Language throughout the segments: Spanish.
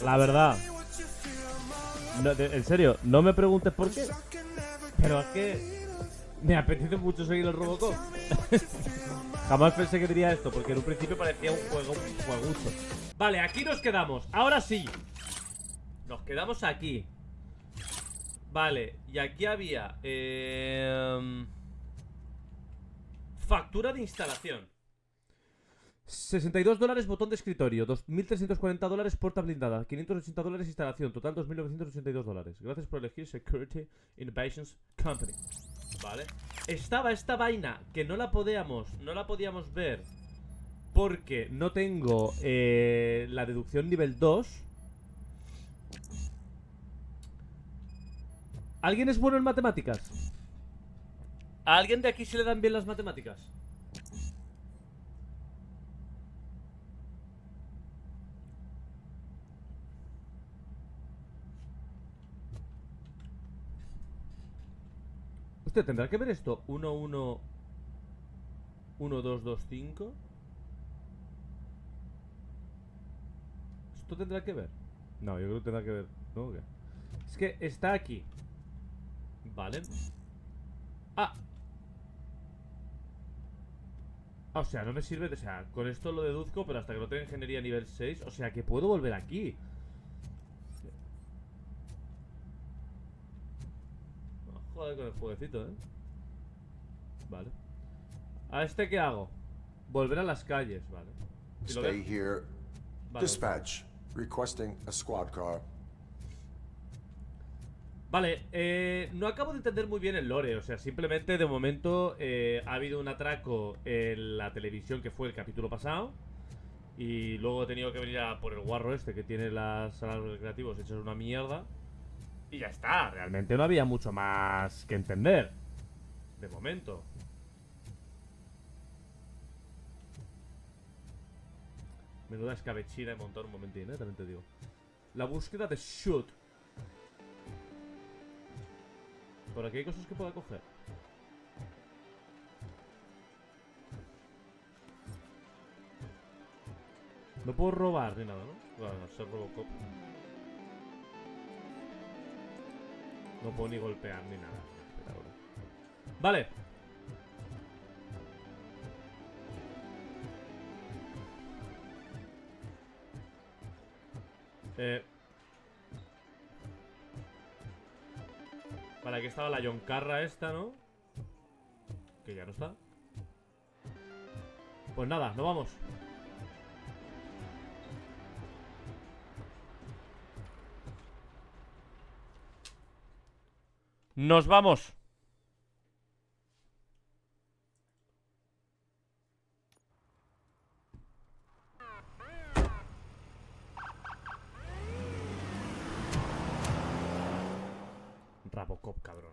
La verdad. No, en serio, no me preguntes por qué. Pero es que me apetece mucho seguir el Robocop. Jamás pensé que diría esto, porque en un principio parecía un jueguito. Vale, aquí nos quedamos. Ahora sí. Nos quedamos aquí. Vale, y aquí había factura de instalación. $62 botón de escritorio, $2.340 puerta blindada, $580 instalación, total $2.982. Gracias por elegir Security Innovations Company. Vale. Estaba esta vaina que no la podíamos ver porque no tengo la deducción nivel 2. ¿Alguien es bueno en matemáticas? ¿A alguien de aquí se le dan bien las matemáticas? Usted tendrá que ver esto. 1, 1, 1, 2, 2, 5. ¿Esto tendrá que ver? No, yo creo que tendrá que ver. ¿No? ¿Qué? Es que está aquí. Vale. Ah. O sea, no me sirve. O sea, con esto lo deduzco, pero hasta que no tenga ingeniería nivel 6. O sea, que puedo volver aquí. Joder con el jueguecito, Vale. ¿A este qué hago? Volver a las calles, vale. Stay here. Vale. Dispatch. Requesting a squad car. Vale, no acabo de entender muy bien el lore. O sea, simplemente de momento ha habido un atraco en la televisión que fue el capítulo pasado. Y luego he tenido que venir a por el guarro este que tiene las salas recreativos hechas una mierda. Y ya está, realmente no había mucho más que entender. De momento. Menuda escabechina he montado un momentín, también te digo. La búsqueda de shoot. Por aquí hay cosas que pueda coger. No puedo robar ni nada, ¿no? Bueno, ser Robocop. No puedo ni golpear ni nada. Vale. Vale, aquí estaba la yoncarra esta, ¿no? Que ya no está. Pues nada, nos vamos. ¡Nos vamos! Robocop, cabrón.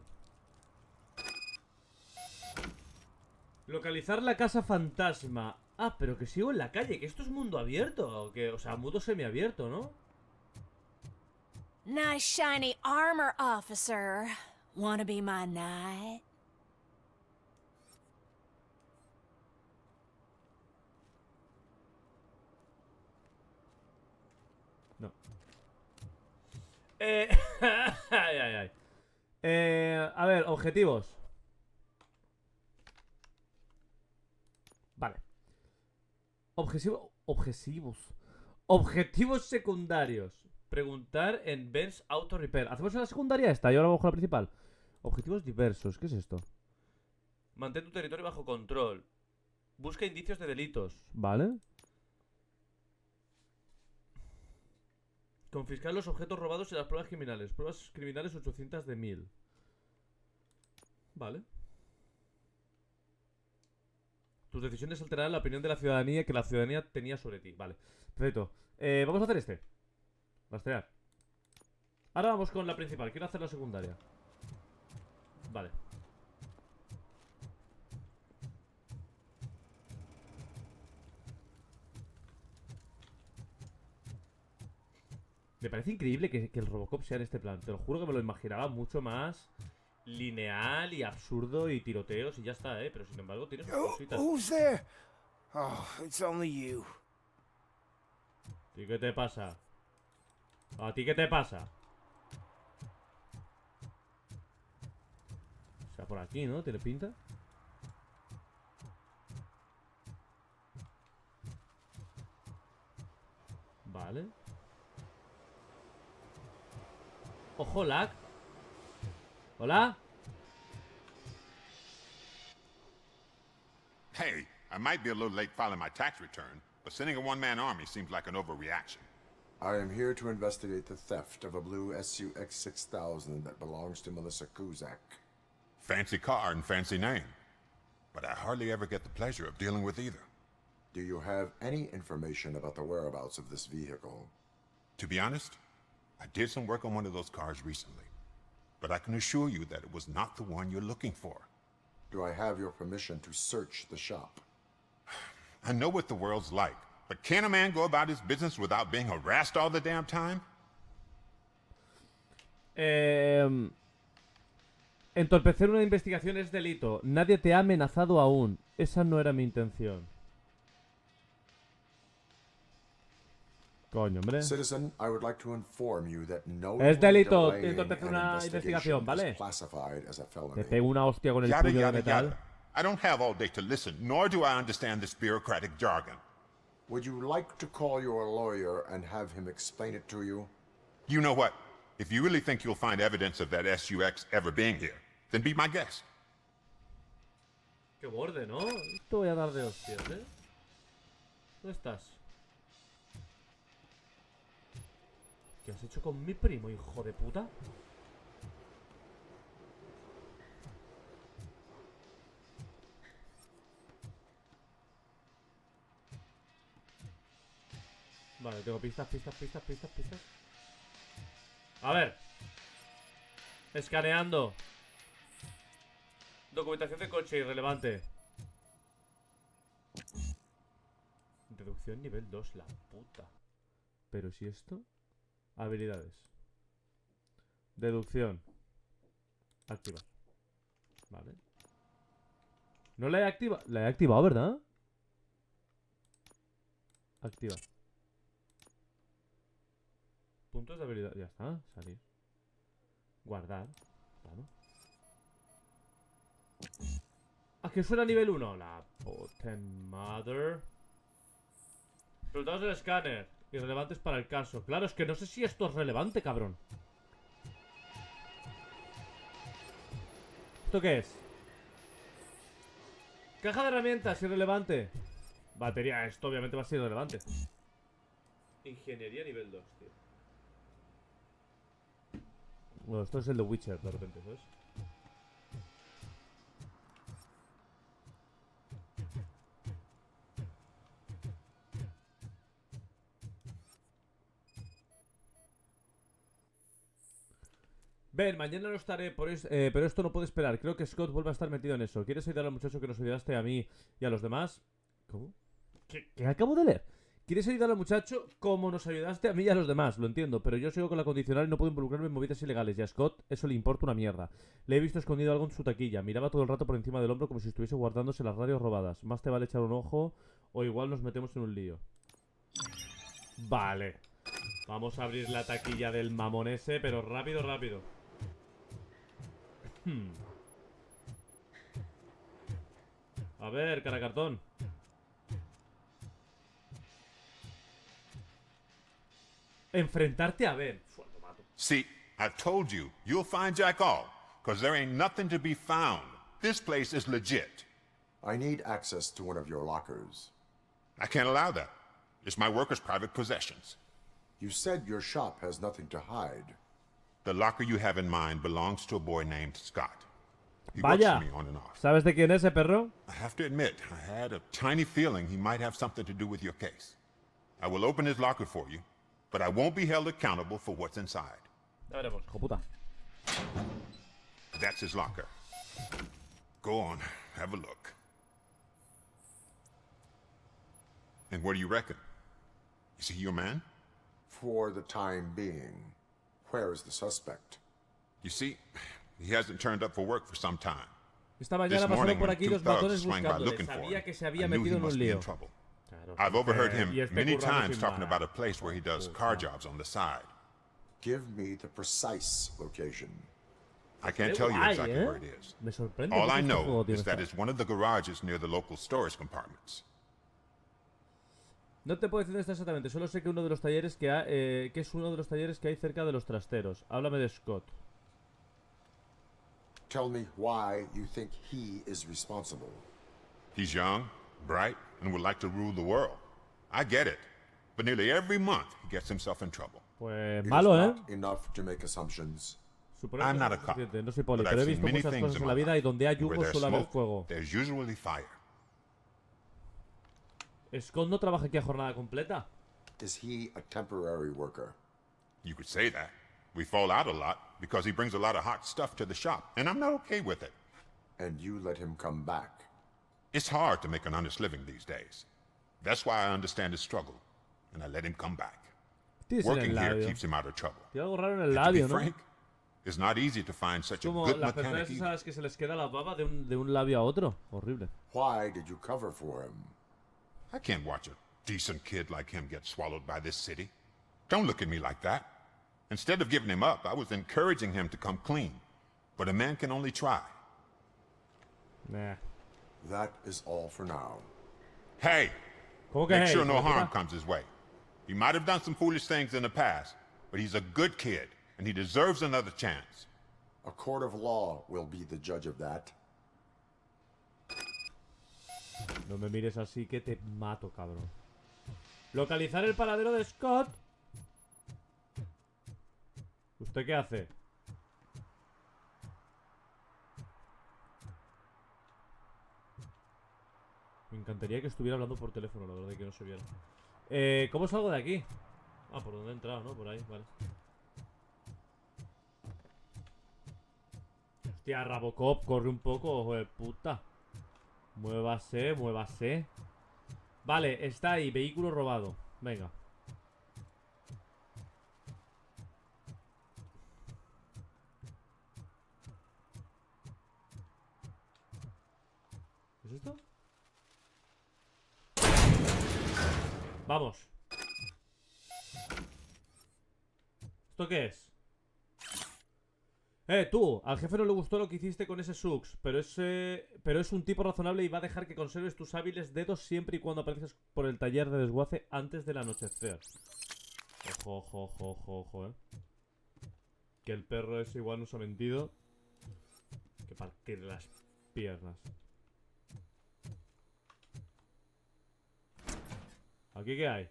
Localizar la casa fantasma. Ah, pero que sigo en la calle. Que esto es mundo abierto. O sea, mundo semiabierto, ¿no? Nice shiny armor, officer. Wanna be my knight? No. Ay, ay, ay. A ver, objetivos. Vale. Objetivos secundarios. Preguntar en Ben's Auto Repair. ¿Hacemos la secundaria esta y ahora vamos con la principal? Objetivos diversos. ¿Qué es esto? Mantén tu territorio bajo control. Busca indicios de delitos. Vale. Confiscar los objetos robados y las pruebas criminales. Pruebas criminales 800 de 1000. Vale. Tus decisiones alterarán la opinión de la ciudadanía que la ciudadanía tenía sobre ti. Vale. Perfecto. Vamos a hacer este. Rastrear. Ahora vamos con la principal. Quiero hacer la secundaria. Vale. Me parece increíble que el Robocop sea en este plan. Te lo juro que me lo imaginaba mucho más lineal y absurdo y tiroteos y ya está, pero sin embargo tiene sus cositas. Who's there? Oh, it's only you. ¿Y qué te pasa? ¿A ti qué te pasa? O sea, por aquí, ¿no? ¿Tiene pinta? Vale. Ojo, lag. ¿Hola? Hey, I might be a little late filing my tax return, but sending a one-man army seems like an overreaction. I am here to investigate the theft of a blue SUX 6000 that belongs to Melissa Kuzak. Fancy car and fancy name. But I hardly ever get the pleasure of dealing with either. Do you have any information about the whereabouts of this vehicle? To be honest, I did some work on one of those cars recently. But I can assure you that it was not the one you're looking for. Do I have your permission to search the shop? I know what the world's like, but can a man go about his business without being harassed all the damn time? Entorpecer una investigación es delito. Nadie te ha amenazado aún. Esa no era mi intención. Coño, hombre. Citizen, I would like to inform you that no Es delito delaying entorpecer an una investigation investigación, ¿vale? is classified as a felony. Te pego una hostia con el Yada, puño de yada, metal. yada. I don't have all day to listen, nor do I understand this bureaucratic jargon. Would you like to call your lawyer and have him explain it to you? You know what? If you really think you'll find evidence of that SUX ever being here, then be my guest. Qué borde, ¿no? Esto voy a dar de hostias, ¿eh? ¿Dónde estás? ¿Qué has hecho con mi primo, hijo de puta? Vale, tengo pistas. A ver. Escaneando. Documentación de coche irrelevante. Deducción nivel 2, la puta. Pero si esto... Habilidades. Deducción. Activar. Vale. No la he activado. La he activado, ¿verdad? Activar. Puntos de habilidad. Ya está. Salir. Guardar. Claro. ¿A que suena nivel 1? La potent mother. Resultados del escáner. Irrelevantes para el caso. Claro, es que no sé si esto es relevante, cabrón. ¿Esto qué es? Caja de herramientas, irrelevante. Batería, esto obviamente va a ser irrelevante. Ingeniería nivel 2, tío. Bueno, esto es el de Witcher, de repente, ¿sabes? Ven, mañana no estaré, pero esto no puede esperar. Creo que Scott vuelve a estar metido en eso. ¿Quieres ayudar al muchacho que nos ayudaste a mí y a los demás? ¿Cómo? ¿Qué acabo de leer? ¿Quieres ayudar al muchacho como nos ayudaste a mí y a los demás? Lo entiendo, pero yo sigo con la condicional y no puedo involucrarme en movidas ilegales. Y a Scott eso le importa una mierda. Le he visto escondido algo en su taquilla. Miraba todo el rato por encima del hombro como si estuviese guardándose las radios robadas. Más te vale echar un ojo o igual nos metemos en un lío. Vale. Vamos a abrir la taquilla del mamón ese, pero rápido, rápido. A ver, cara cartón. Enfrentarte a Ben. Lo mato. See, I told you, you'll find Jack all, because there ain't nothing to be found. This place is legit. I need access to one of your lockers. I can't allow that. It's my workers' private possessions. You said your shop has nothing to hide. The locker you have in mind belongs to a boy named Scott. He Vaya. works for me on and off. ¿Sabes de quién es ese perro? I have to admit, I had a tiny feeling he might have something to do with your case. I will open his locker for you, but I won't be held accountable for what's inside. Ya veremos, hijo puta. That's his locker. Go on, have a look. And what do you reckon? Is he your man? For the time being. Where is the suspect? You see, he hasn't turned up for work for some time. Esta This mañana pasaron morning, por when aquí two dos thugs matones swang by buscándole. looking for Sabía him, que se había I knew metido he en un must be in lío. trouble. Claro. I've overheard him Y este many currando times sin talking más. about a place where he does car jobs on the side. Give me the precise location. I can't Qué tell you guay, exactly where it is. Me sorprende All mucho I este know juego, tío, is that está- it's one of the garages near the local storage compartments. No te puedo decir dónde está exactamente, solo sé que uno de los talleres que es uno de los talleres que hay cerca de los trasteros. Háblame de Scott. Tell me why you think he is responsible. He's young, bright, and would like to rule the world. I get it. But nearly every month he gets himself in trouble. Pues It malo, is ¿eh? not enough to make assumptions. Supongo I'm que not no a es cop, suficiente, no soy poli, but pero he I've visto seen many muchas things cosas in en my la vida y life. donde hay And where humo there's suele haber smoke, fuego. there's usually fire. Scott no trabaja aquí a jornada completa. Is he a temporary worker? You could say that. We fall out a lot because he brings a lot of hot stuff to the shop, and I'm not okay with it. And you let him come back? It's hard to make an honest living these days. That's why I understand his struggle, and I let him come back. Tienes en Working el here labio. keeps him out of trouble. Tiene algo raro en el And to be labio, ¿no? frank, it's not easy to find such a Como good las personas mechanic either. esas que se les queda la baba de un labio a otro. Horrible. Why did you cover for him? I can't watch a decent kid like him get swallowed by this city. Don't look at me like that. Instead of giving him up, I was encouraging him to come clean. But a man can only try. Nah. That is all for now. Hey, ¿Cómo que make hey, sure no hijo de harm puta? comes his way. He might have done some foolish things in the past, but he's a good kid, and he deserves another chance. A court of law will be the judge of that. No me mires así que te mato, cabrón. Localizar el paradero de Scott. ¿Usted qué hace? Me encantaría que estuviera hablando por teléfono, la verdad, que no se viera. ¿Cómo salgo de aquí? Ah, por donde he entrado, ¿no? Por ahí, vale. Hostia, Robocop, corre un poco, ojo de puta. Muévase, muévase. Vale, está ahí, vehículo robado. Venga. ¿Qué es esto? Vamos. ¿Esto qué es? Tú, al jefe no le gustó lo que hiciste con ese Sux, pero es un tipo razonable y va a dejar que conserves tus hábiles dedos siempre y cuando aparezcas por el taller de desguace antes del anochecer. Ojo, ojo, ojo, ojo, ojo, Que el perro ese igual nos ha mentido. Que partir las piernas. ¿Aquí qué hay?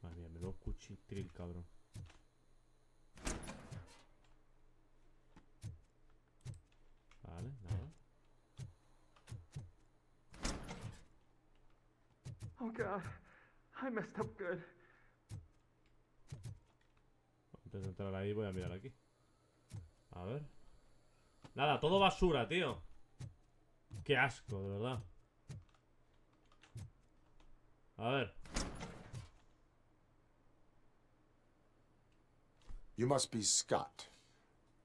Madre mía, me lo cuchitril, cabrón. Vale, nada. Oh God, I messed up good. Antes de entrar ahí voy a mirar aquí. A ver. Nada, todo basura, tío. Qué asco, de verdad. A ver. You must be Scott.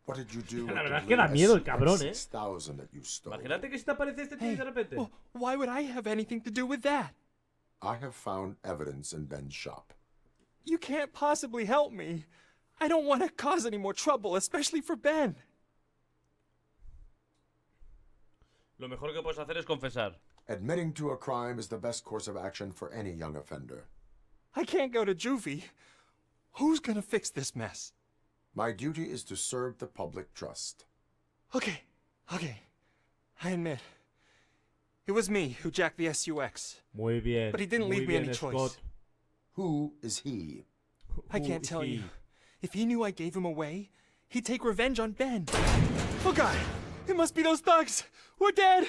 What did you do with La verdad es the que da blue miedo el cabrón, SUX-6000 that you stole? Imagínate que si te aparece este tío Hey, de repente. well, why would I have anything to do with that? I have found evidence in Ben's shop. You can't possibly help me. I don't want to cause any more trouble, especially for Ben. Lo mejor que puedes hacer es confesar. Admitting to a crime is the best course of action for any young offender. I can't go to juvie. Who's gonna fix this mess? My duty is to serve the public trust. Okay. I admit. It was me who jacked the SUX. Muy bien. But he didn't muy leave me bien, any Scott. choice. Who is he? I Who can't is tell he? you. If he knew I gave him away, he'd take revenge on Ben. Oh God! It must be those thugs! We're dead!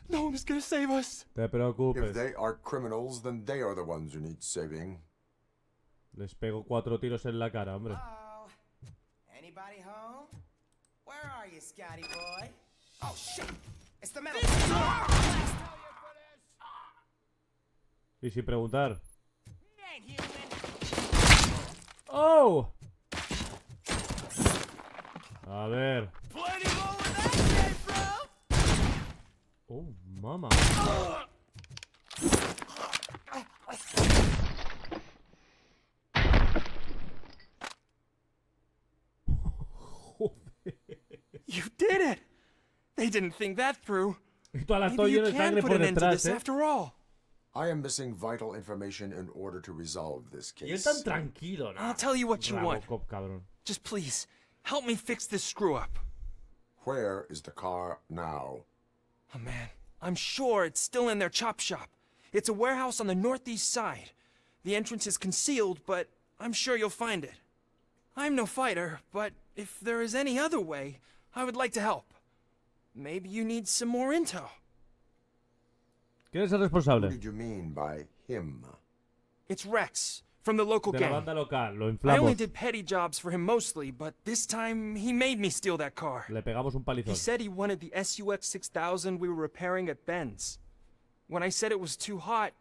No one is gonna save us! Te If preocupes. they are criminals, then they are the ones who need saving. Les pego 4 tiros en la cara, hombre. Oh, anybody home? Where are you, Scotty boy? Oh shit! It's the metal. Y sin preguntar. He ain't human. ¡Oh! A ver. Plenty more where that came from. Oh, mama. You did it! They didn't think that through. Y toda la Maybe lleno you de can sangre put por an end to detrás, this after all. I am missing vital information in order to resolve this Y él case. tan tranquilo, ¿no? I'll tell you what you want. Robocop, cabrón. Just please, help me fix this screw-up. Where is the car now? Oh man, I'm sure it's still in their chop shop. It's a warehouse on the northeast side. The entrance is concealed, but I'm sure you'll find it. I'm no fighter, but if there is any other way, I would like to help. Maybe you need some more intel. ¿Quién es el What responsable? did you mean by him? It's Rex, from the local De la gang. banda local, lo I only inflamos. did petty jobs for him mostly, but this time he made me steal that car. Le pegamos un He palizón. said he wanted the SUX 6000 we were repairing at Ben's. When I said it was too hot,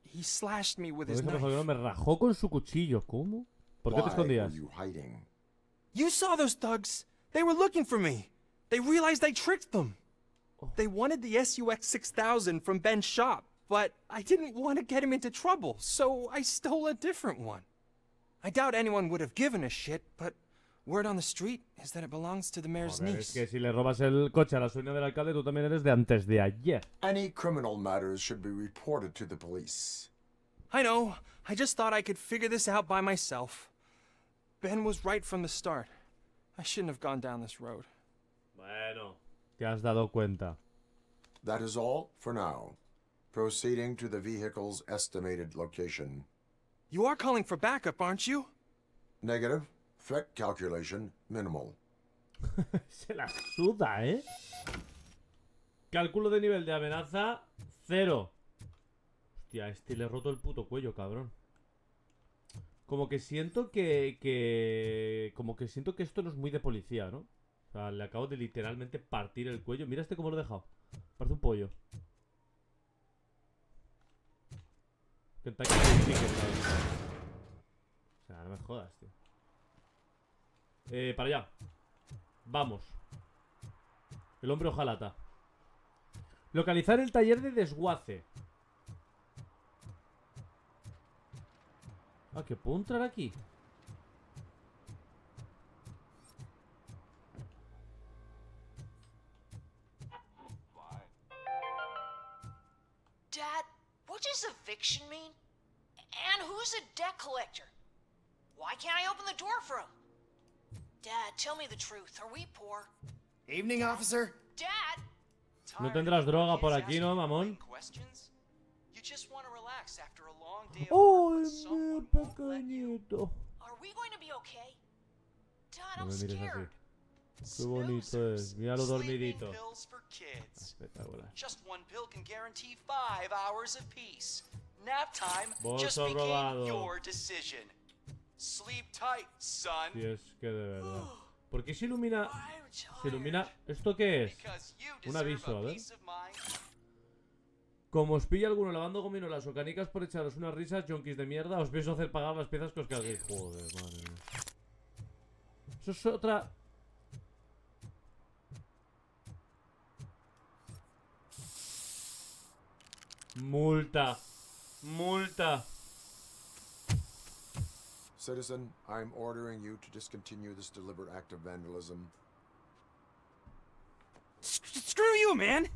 he slashed me with his Lo dije mejor que no, knife. me rajó con su cuchillo. ¿Cómo? ¿Por qué te Why escondías? were you hiding? You saw those thugs. They were looking for me. They realized I tricked them. They wanted the SUX 6000 from Ben's shop, but I didn't want to get him into trouble, so I stole a different one. I doubt anyone would have given a shit, but word on the street is that it belongs to the mayor's Joder, niece. es que si le robas el coche a la sobrina del alcalde, tú también eres de antes de ayer. Any criminal matters should be reported to the police. I know. I just thought I could figure this out by myself. Ben was right from the start. I shouldn't have gone down this road. Bueno, te has dado cuenta. That is all for now. Proceeding to the vehicle's estimated location. You are calling for backup, aren't you? Negative. Threat calculation minimal. Se la suda, ¿eh? Cálculo de nivel de amenaza 0. Hostia, a este le he roto el puto cuello, cabrón. Como que siento Como que siento que esto no es muy de policía, ¿no? O sea, le acabo de literalmente partir el cuello. Mira este cómo lo he dejado. Parece un pollo. Kentucky Fried Chicken, ¿sabes? O sea, no me jodas, tío. Para allá. Vamos. El hombre hojalata. Localizar el taller de desguace. Ah, que puedo entrar aquí. Dad, what does eviction mean? And who's a debt collector? Why can't I open the door for him? Dad, tell me the truth. Are we poor? Evening, officer. Dad! No tendrás droga por aquí, ¿no, mamón? ¡Ay, mi pequeñito! Are we going to be okay? Dad, No I'm me mires scared. así. Qué bonito es. Míralo dormidito. Pills for kids. Espectacular. Just one pill can guarantee 5 hours of peace. Nap time Bolso just became robado. your decision. Sleep tight, son. Si es que de verdad. ¿Por qué se ilumina? I'm ¿Se tired. ilumina? ¿Esto qué es? Because you Un deserve aviso, a a ver. peace of mind. Como os pilla alguno lavando gominolas o canicas por echaros unas risas, yonkis de mierda, os pienso hacer pagar las piezas que os carguéis. Joder, madre mía. Eso es otra... Multa. Multa. Citizen, I'm ordering you to discontinue this deliberate act of vandalism. Screw you, man!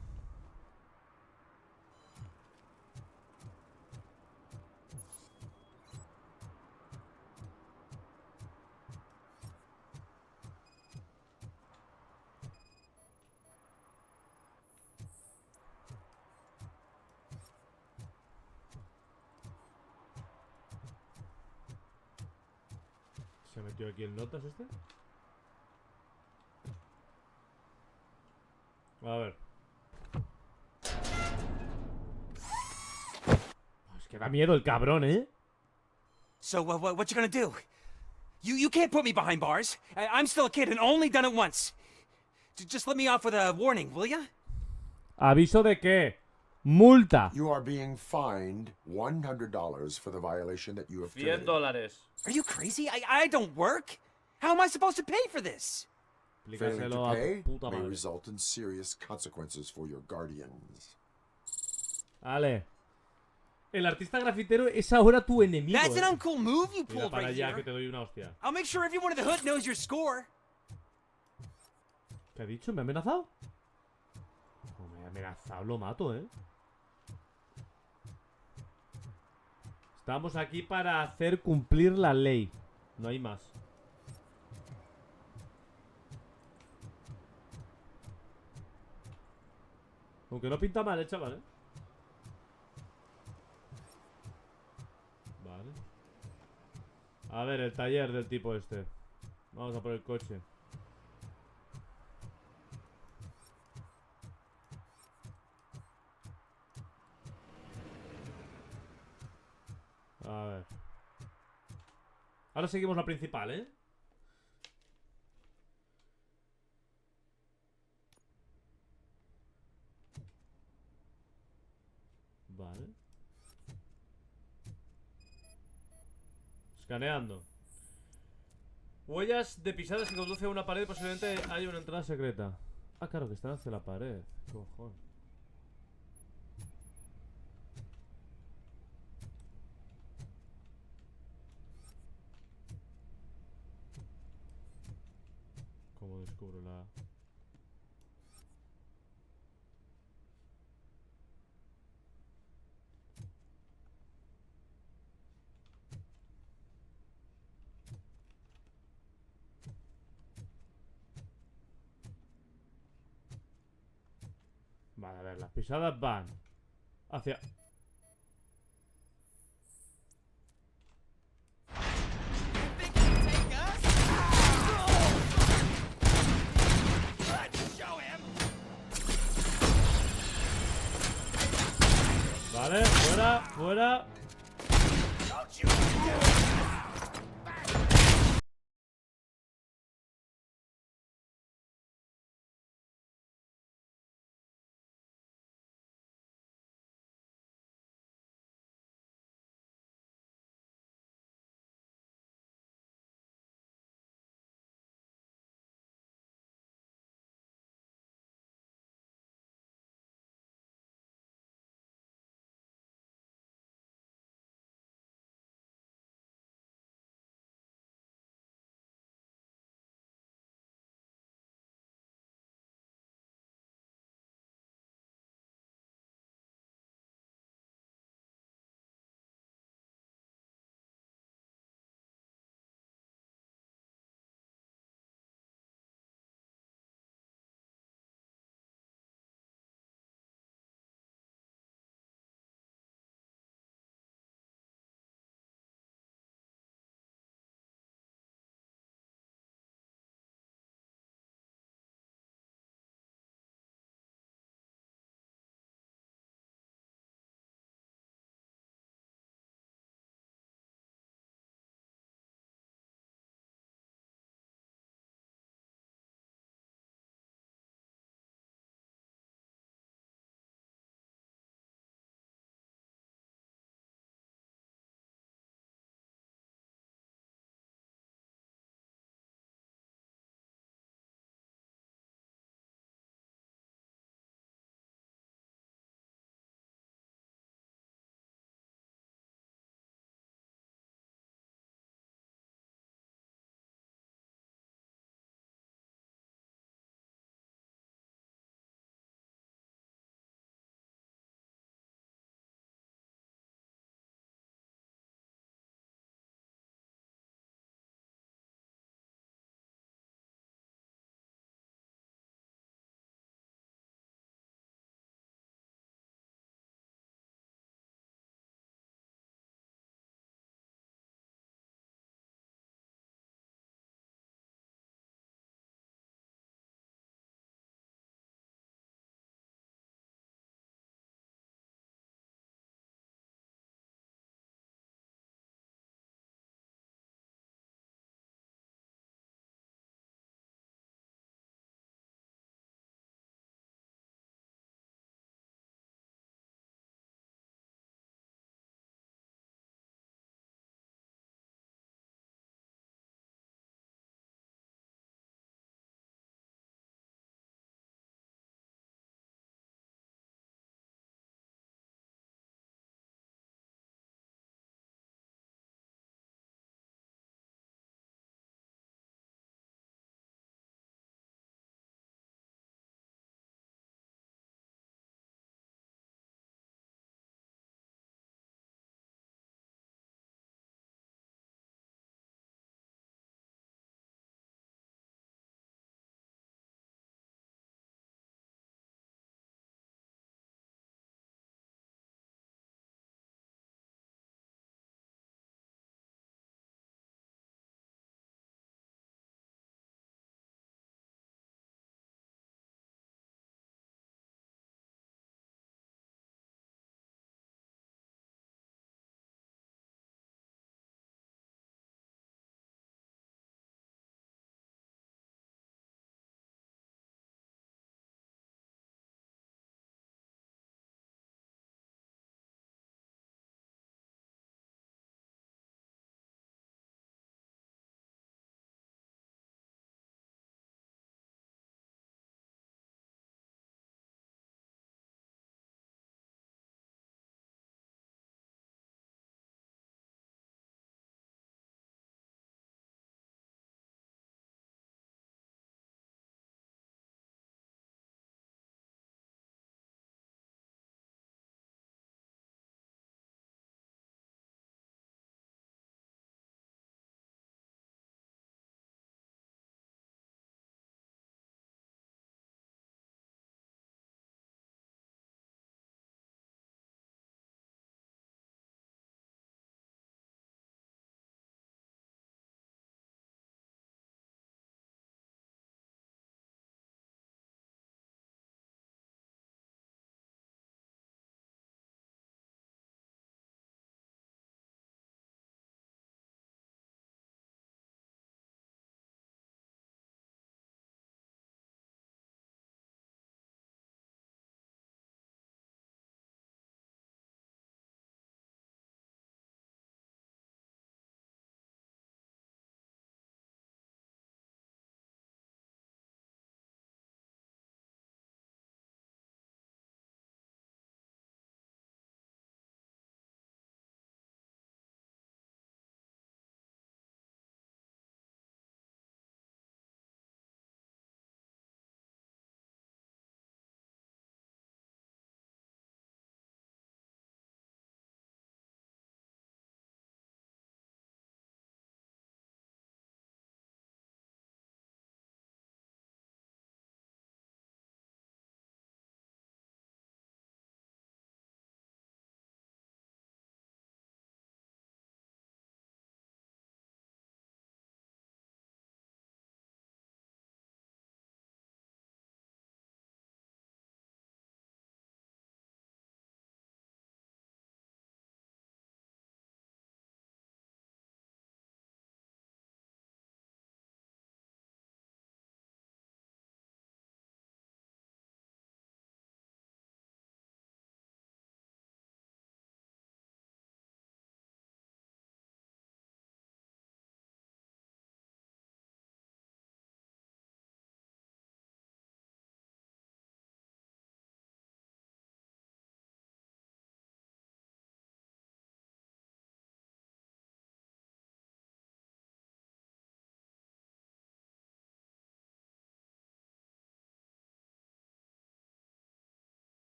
¿Se metió aquí en notas este? A ver. Es que da miedo el cabrón, ¿eh? So, what you gonna do? You can't put me behind bars. I'm still a kid and only done it once. Just let me off with a warning, will ya? ¿Aviso de qué? Multa. You are being fined $100 for the violation that you have committed. $100. Are you crazy? I don't work. How am I supposed to pay for this? Failing Explícaselo to a pay tu puta may madre. result in serious consequences for your guardians. Vale. El artista grafitero es ahora tu enemigo. That's an ¿eh? uncool move you Mira pulled para right allá que here. te doy una hostia. I'll make sure everyone in the hood knows your score. ¿Qué ha dicho? ¿Me ha amenazado? No me ha amenazado, lo mato, ¿eh? Estamos aquí para hacer cumplir la ley. No hay más. Aunque no pinta mal, chaval, ¿eh? Vale. A ver, el taller del tipo este. Vamos a por el coche. A ver. Ahora seguimos la principal, ¿eh? Vale. Escaneando. Huellas de pisadas que conduce a una pared. Posiblemente hay una entrada secreta. Ah, claro, que están hacia la pared. Cojón. ¿Cómo descubro la...? Vale, a ver, las pisadas van hacia... Vale, fuera, fuera.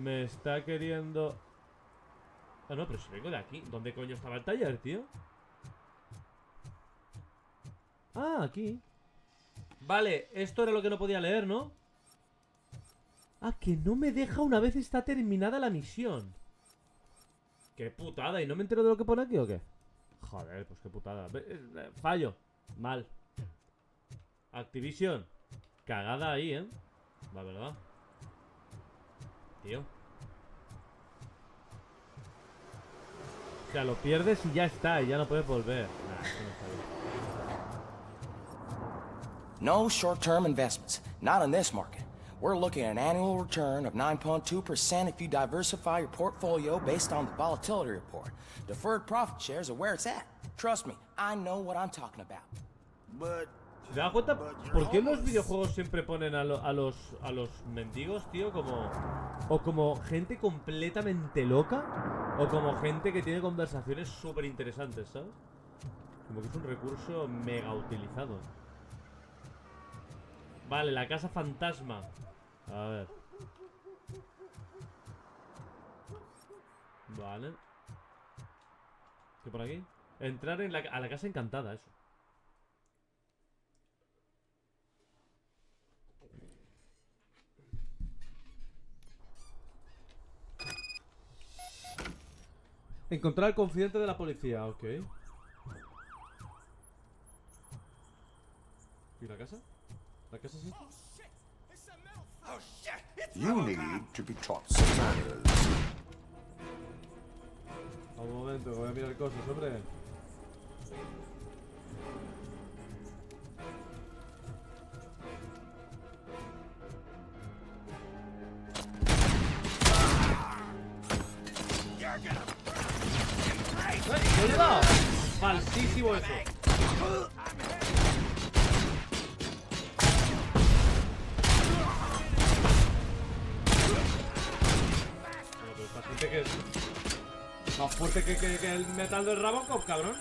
Me está queriendo... Ah, no, pero si vengo de aquí. ¿Dónde coño estaba el taller, tío? Ah, aquí. Vale, esto era lo que no podía leer, ¿no? Ah, que no me deja una vez está terminada la misión. Qué putada, ¿y no me entero de lo que pone aquí o qué? Joder, pues qué putada. Fallo. Mal. Activision. Cagada ahí, ¿eh? La verdad. Tío. O sea, lo pierdes y ya está, y ya no puedes volver. Nah, eso no está bien. No short-term investments, not in this market. We're looking at an annual return of 9.2% if you diversify your portfolio based on the volatility report. Deferred profit shares are where it's at. Trust me, I know what I'm talking about. But ¿Se da cuenta por qué en los videojuegos siempre ponen a los mendigos, tío, como... O como gente completamente loca, o como gente que tiene conversaciones súper interesantes, ¿sabes? Como que es un recurso mega utilizado. Vale, la casa fantasma. A ver. Vale. ¿Qué por aquí? Entrar en a la casa encantada, eso. Encontrar al confidente de la policía, ok. ¿Y la casa? ¿La casa es esta? You need to be taught some manners. Un momento, voy a mirar cosas, hombre. ¿Me he llegado? Falsísimo eso. Bueno, pero esta gente que es más fuerte que el metal del Robocop, cabrón.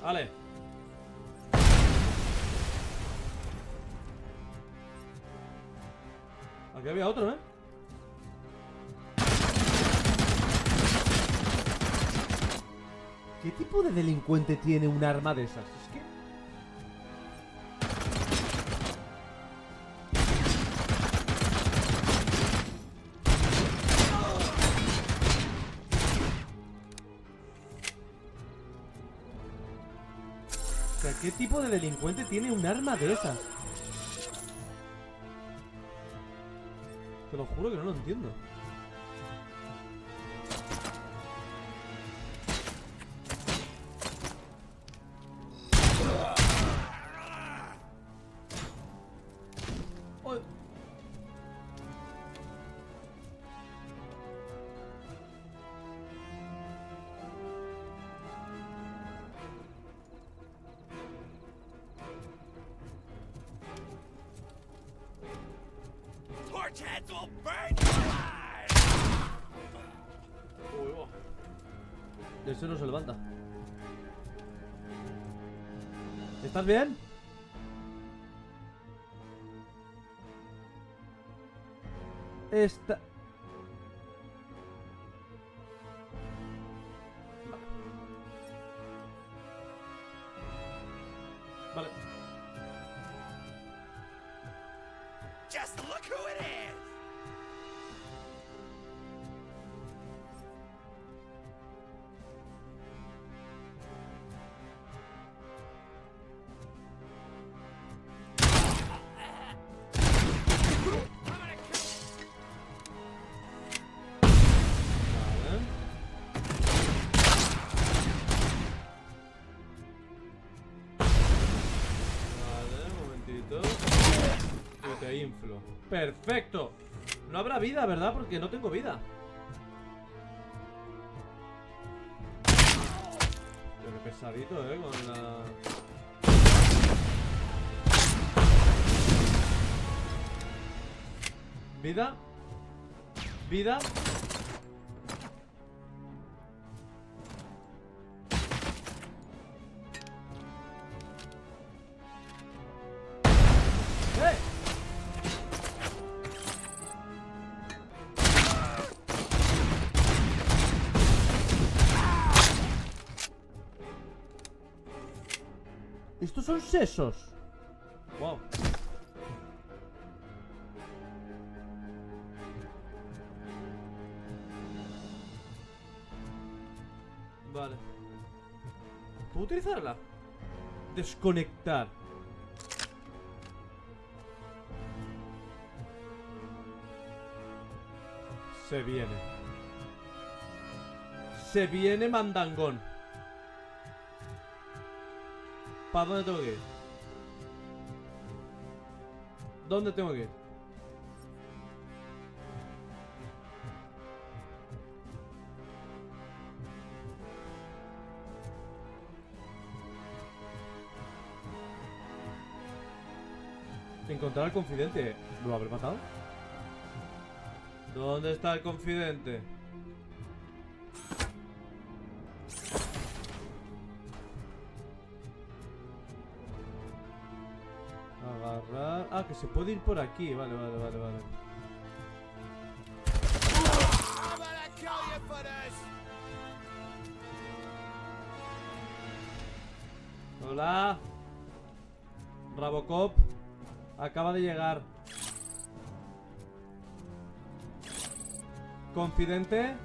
Vale. Aquí había otro, ¿eh? ¿Qué tipo de delincuente tiene un arma de esas? Es que... O sea, ¿qué tipo de delincuente tiene un arma de esas? Te lo juro que no lo entiendo. Ese no se levanta. ¿Estás bien? Está... Vale. just look who it is! Te inflo. Perfecto. No habrá vida, ¿verdad? Porque no tengo vida. Pero qué pesadito, con la... Vida. Vida. Estos son sesos. Wow. Vale. ¿Puedo utilizarla? Desconectar. Se viene. Se viene mandangón. ¿Para dónde tengo que ir? ¿Dónde tengo que ir? Encontrar al confidente. ¿Lo habré matado? ¿Dónde está el confidente? Agarrar... Ah, que se puede ir por aquí. Vale. Hola. Robocop acaba de llegar. Confidente.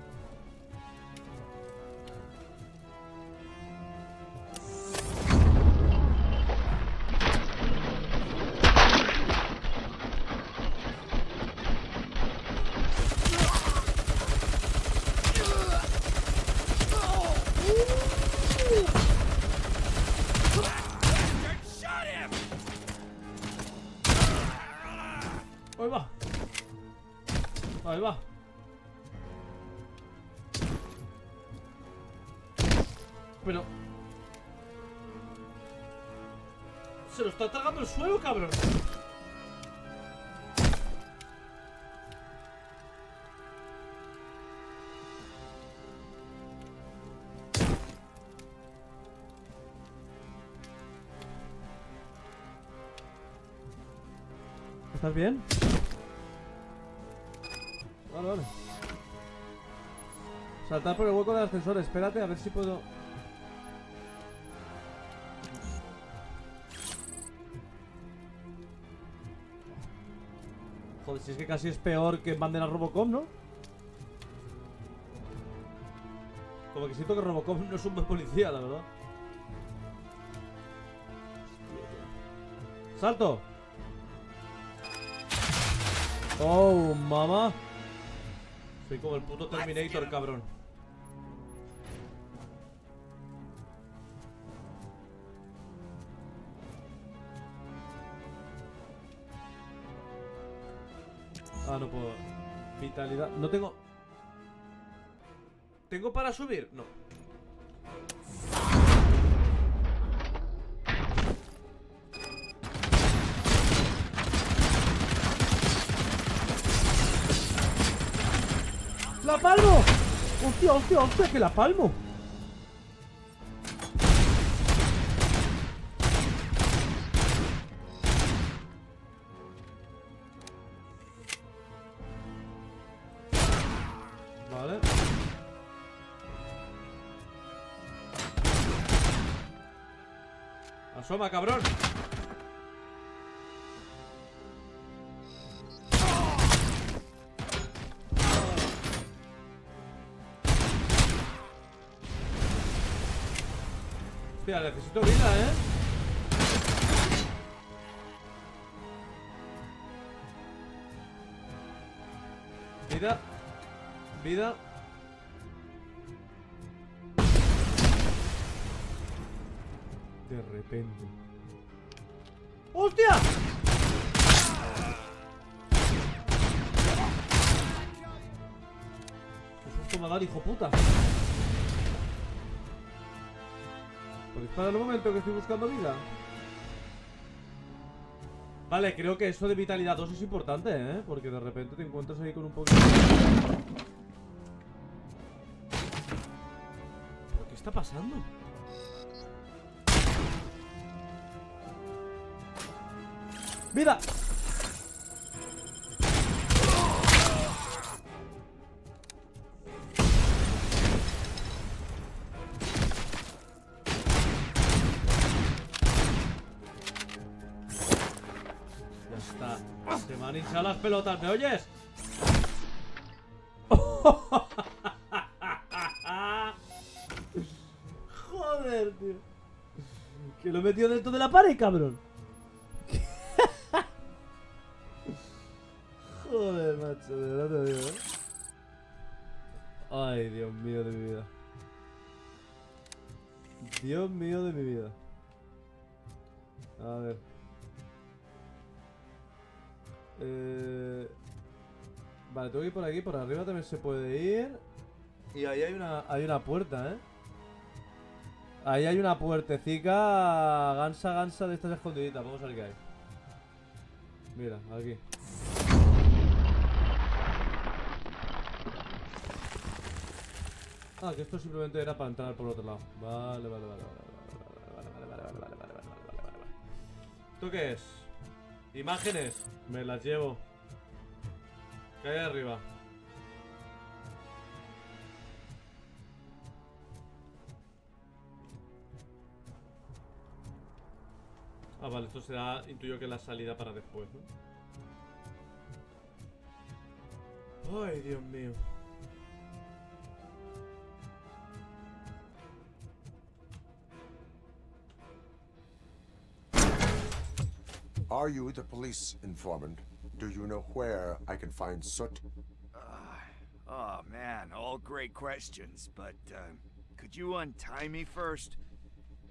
Ahí va. Ahí va. Pero... se lo está tragando el suelo, cabrón. ¿Estás bien? Vale. Saltar por el hueco del ascensor. Espérate, a ver si puedo... Joder, si es que casi es peor que manden a Robocop, ¿no? Como que siento que Robocop no es un buen policía, la verdad. ¡Salto! ¡Oh, mamá! Soy como el puto Terminator, cabrón. Ah, no puedo. Vitalidad. No tengo... ¿Tengo para subir? No. ¡La palmo! ¡Hostia! ¡Que la palmo! Vale. Asoma, cabrón. Hostia, necesito vida, ¿eh? Vida. De repente. ¡Hostia! ¡Qué susto me va a dar, hijo puta! ¿Podéis parar un momento que estoy buscando vida? Vale, creo que eso de vitalidad 2 es importante, ¿eh? Porque de repente te encuentras ahí con un poquito... ¿Pero qué está pasando? ¡Vida! han hinchado las pelotas, ¿me oyes? Joder, tío. Que lo he metido dentro de la pared, cabrón. Joder, macho, de verdad te digo, ¿eh? Ay, Dios mío de mi vida. Dios mío de mi vida. A ver. Vale, tengo que ir por aquí. Por arriba también se puede ir. Y ahí hay una puerta, ¿eh? Ahí hay una puertecica gansa de estas escondiditas. Vamos a ver qué hay. Mira, aquí. Ah, que esto simplemente era para entrar por otro lado. Vale. ¿Esto qué es? Imágenes. Me las llevo. ¿Qué hay arriba? Ah, vale, esto será, intuyo que la salida para después, ¿no? Ay, Dios mío. Are you the police informant? Do you know where I can find Soot? Oh man, all great questions, but could you untie me first?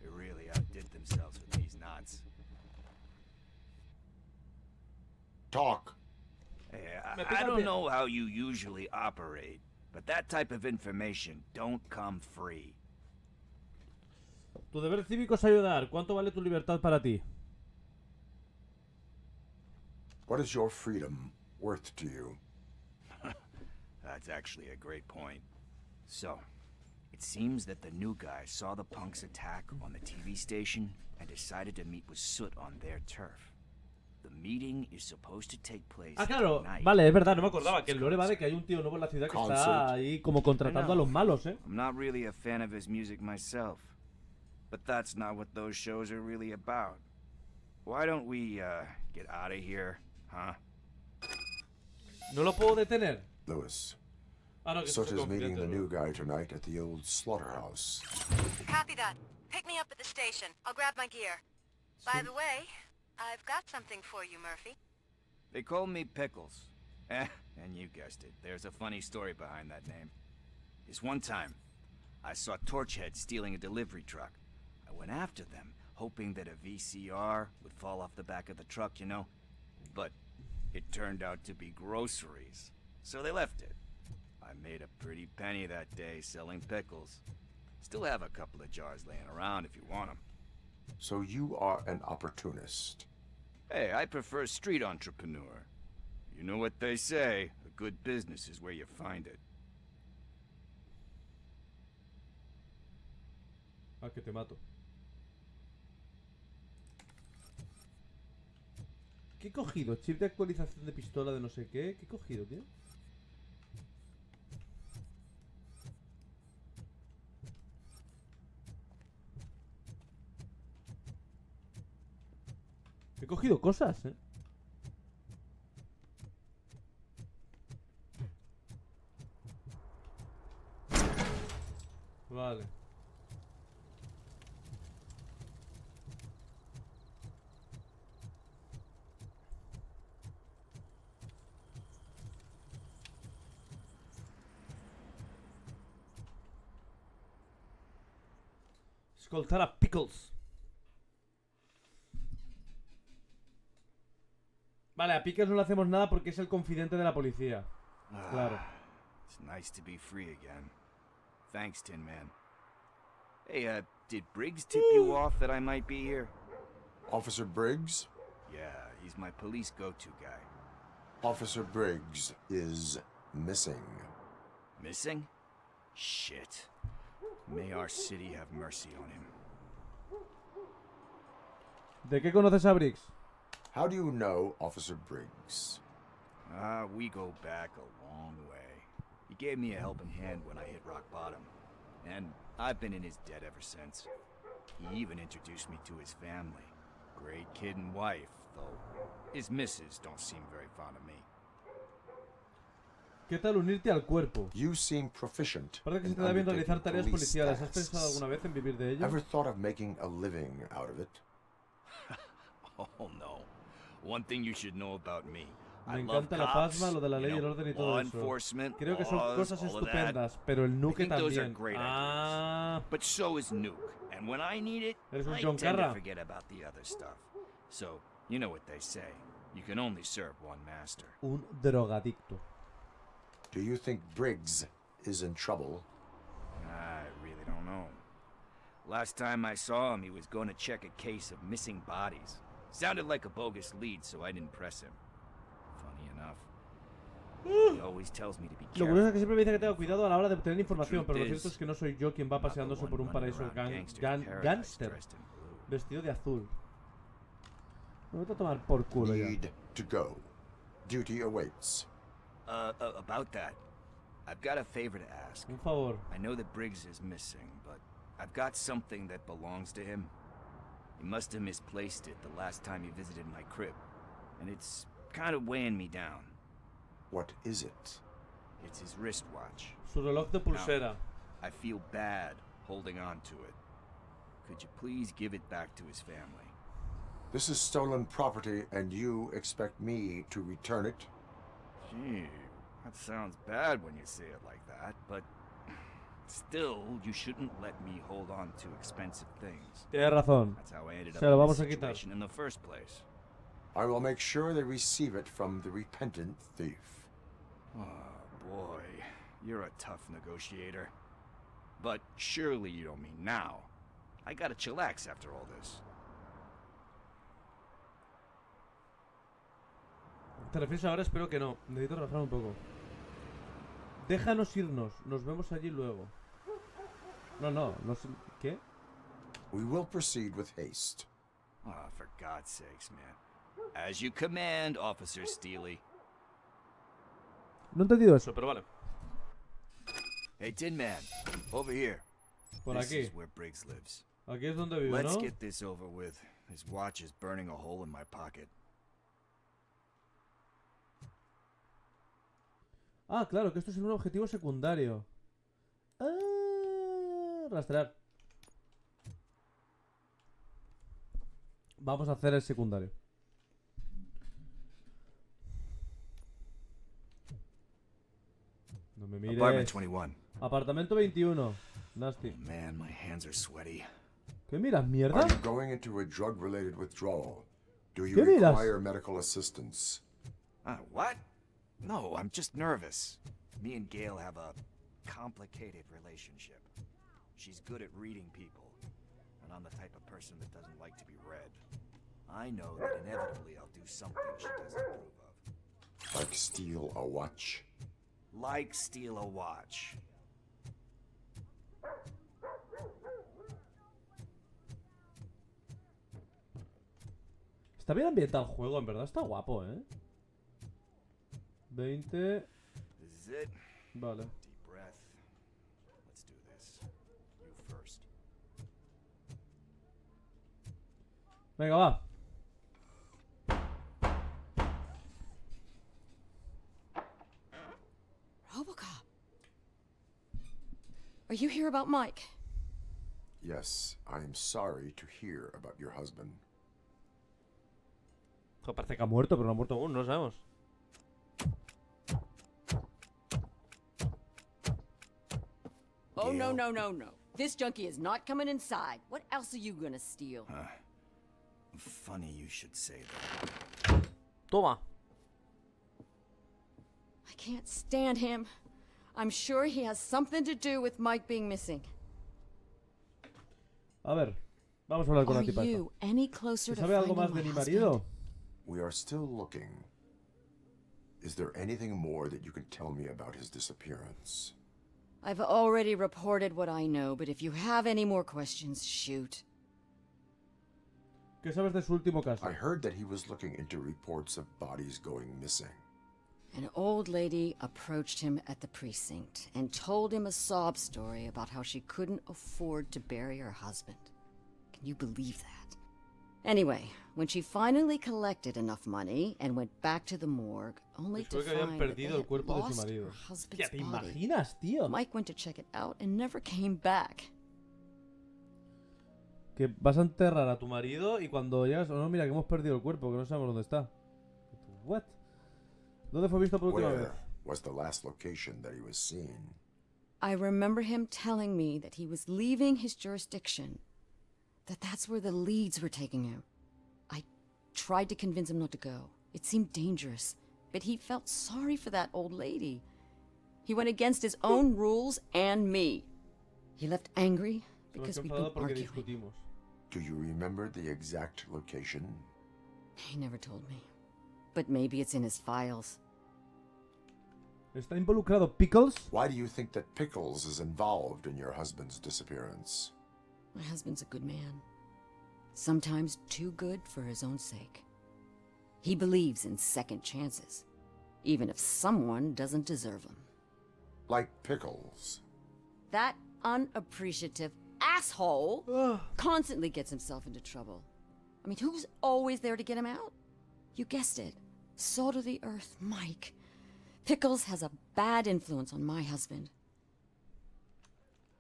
They really outdid themselves with these knots. Talk. Hey, I don't know how you usually operate, but that type of information don't come free. Tu deber cívico es ayudar. ¿Cuánto vale tu libertad para ti? What is your freedom worth to you? That's actually a great point. So, it seems that the new guy saw the punks attack on the TV station and decided to meet with Soot on their turf. The meeting is supposed to take place claro, tonight. vale, es verdad, no me acordaba que el lore va de que hay un tío nuevo en la ciudad que está ahí como contratando a los malos, ¿eh? I'm not really a fan of his music myself, but that's not what those shows are really about. Why don't we get out of here, huh? ¿No lo puedo detener? Lewis. Ah, no, que Soot esto is es meeting the confidente, new guy tonight at the old slaughterhouse. Copy that. Pick me up at the station. I'll grab my gear. By the way, I've got something for you, Murphy. They call me Pickles. And you guessed it, there's a funny story behind that name. This one time, I saw Torchhead stealing a delivery truck. I went after them, hoping that a VCR would fall off the back of the truck, you know? But it turned out to be groceries. So they left it. I made a pretty penny that day selling pickles. Still have a couple of jars laying around if you want them. So you are an opportunist. Hey, I prefer street entrepreneur. You know what they say, a good business is where you find it. Ah, que te mato. ¿Qué he cogido? Chip de actualización de pistola de no sé qué. ¿Qué he cogido, tío? He cogido cosas, ¿eh? Vale. Escoltar a Pickles. Vale, a Pickles no le hacemos nada porque es el confidente de la policía. Claro. It's nice to be free again. Thanks, Tin Man. Hey, did Briggs tip you off that I might be here? Officer Briggs? Yeah, he's my police go-to guy. Officer Briggs is missing. Missing? Shit. May our city have mercy on him. ¿De qué conoces a Briggs? How do you know Officer Briggs? We go back a long way. He gave me a helping hand when I hit rock bottom, and I've been in his debt ever since. He even introduced me to his family. Great kid and wife, though. His missus don't seem very fond of me. ¿Qué tal unirte al cuerpo? You seem proficient. Parece que se in te da bien undertaking realizar tareas police policiales. ¿Has pensado tasks. alguna vez en vivir de ello? Ever thought of making a living out of it? Oh no. One thing you should know about me. Me I love encanta la cops, pasma, lo de la ley, you el know, orden y todo law eso. enforcement, Creo que son laws, cosas all of that. estupendas, pero el I nuke think those are también. great Ah, But so is Nuke. And when I need it, Eres un I John tend to Carra. forget about the other stuff. So, you know what they say. You can only serve one master. un drogadicto. Do you think Briggs is in trouble? I really don't know. Last time I saw him, he was going to check a case of missing bodies. Sounded like a bogus lead, so I didn't press him. Funny enough. He always tells me to be Lo curioso es que careful. siempre me dice que tengo cuidado a la hora de obtener información, pero lo Truth cierto is, es que no soy yo quien va I'm not the paseándose one por un running paraíso around gangster's paradise gángster dressed in blue. vestido de azul. Me voy a tomar por culo ya. Need to go. Duty awaits. About that, I've got a favor to ask. Un favor. I know that Briggs is missing, but I've got something that belongs to him. He must have misplaced it the last time he visited my crib, and it's kind of weighing me down. What is it? It's his wristwatch. Su reloj de pulsera. I feel bad holding on to it. Could you please give it back to his family? This is stolen property, and you expect me to return it? Gee, that sounds bad when you say it like that, but still, you shouldn't let me hold on to expensive things. Tienes razón. That's how I ended up Se lo in vamos this a quitar. situation in the first place. I will make sure they receive it from the repentant thief. Oh boy, you're a tough negotiator. But surely you don't mean now. I gotta chillax after all this. ¿Te refieres ahora? Espero que no. Necesito relajar un poco. Déjanos irnos. Nos vemos allí luego. No sé. ¿Qué? We will proceed with haste. Oh, for God's sakes, man. As you command, Officer Steely. No he entendido eso, pero vale. Hey, Tin Man, over here. Por This aquí. is where Briggs lives. Aquí es donde vive, Let's ¿no? get this over with. His watch is burning a hole in my pocket. Ah, claro, que esto es un objetivo secundario. Ah, rastrear. Vamos a hacer el secundario. No me mires. Apartment 21. Apartamento 21. Nasty. Man, my hands are sweaty. ¿Qué miras, mierda? Are you going into a drug-related withdrawal? Do you ¿Qué miras? require medical assistance? What? No, I'm just nervous. Me and Gail have a complicated relationship. She's good at reading people, and I'm the type of person that doesn't like to be read. I know that inevitably I'll do something she doesn't approve of. Like steal a watch? Like steal a watch. Está bien ambientado el juego, en verdad. Está guapo, ¿eh? 20. This is it. Vale. Deep breath. Let's do this. You first. Venga, va. Robocop. Are you here about Mike? Yes, I am sorry to hear about your husband. Parece que ha muerto, pero no ha muerto aún, no lo sabemos. Oh, no. This junkie is not coming inside. What else are you gonna steal? Funny you should say that. Toma. I can't stand him. I'm sure he has something to do with Mike being missing. A ver. Vamos a hablar con Are la tipa esta. you any closer to ¿Sabe algo más finding de my mi husband? marido? We are still looking. Is there anything more that you can tell me about his disappearance? I've already reported what I know, but if you have any more questions, shoot. ¿Qué sabes de su último caso? I heard that he was looking into reports of bodies going missing. An old lady approached him at the precinct and told him a sob story about how she couldn't afford to bury her husband. Can you believe that? Anyway, when she finally collected enough money and went back to the morgue, only to Después que habían find that they perdido el had cuerpo de su lost marido. her husband's Hostia, ¿te body. imaginas, tío? Mike went to check it out and never came back. Que vas a enterrar a tu marido y cuando llegas... Oh, no, mira, que hemos perdido el cuerpo, que no sabemos dónde está. What? ¿Dónde fue visto por última vez? Where was the last location that he was seen? I remember him telling me that he was leaving his jurisdiction, that that's where the leads were taking him. I tried to convince him not to go. It seemed dangerous, but he felt sorry for that old lady. He went against his own rules and me. He left angry because we'd been arguing. Do you remember the exact location? He never told me, but maybe it's in his files. ¿Está involucrado Pickles? Why do you think that Pickles is involved in your husband's disappearance? My husband's a good man. Sometimes too good for his own sake. He believes in second chances, even if someone doesn't deserve them. Like Pickles. That unappreciative asshole constantly gets himself into trouble. I mean, who's always there to get him out? You guessed it. Salt of the earth, Mike. Pickles has a bad influence on my husband.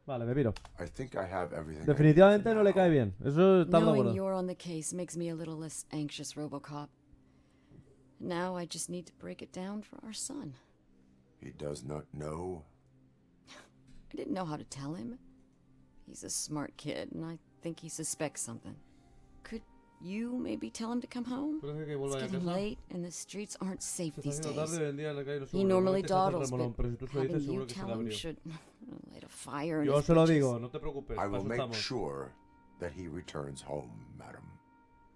Vale, me miro. I think I have everything. Definitivamente no le cae bien. Eso estamos de Knowing acuerdo. you're on the case makes me a little less anxious, Robocop. Now I just need to break it down for our son. He does not know. I didn't know how to tell him. He's a smart kid, and I think he suspects something. Could you maybe tell him to come home? It's getting late, and the streets aren't safe these days. He normally dawdles, but having you tell him should light a fire in Yo his se lo britches. digo, no te preocupes. I will make asustamos. sure that he returns home, madam.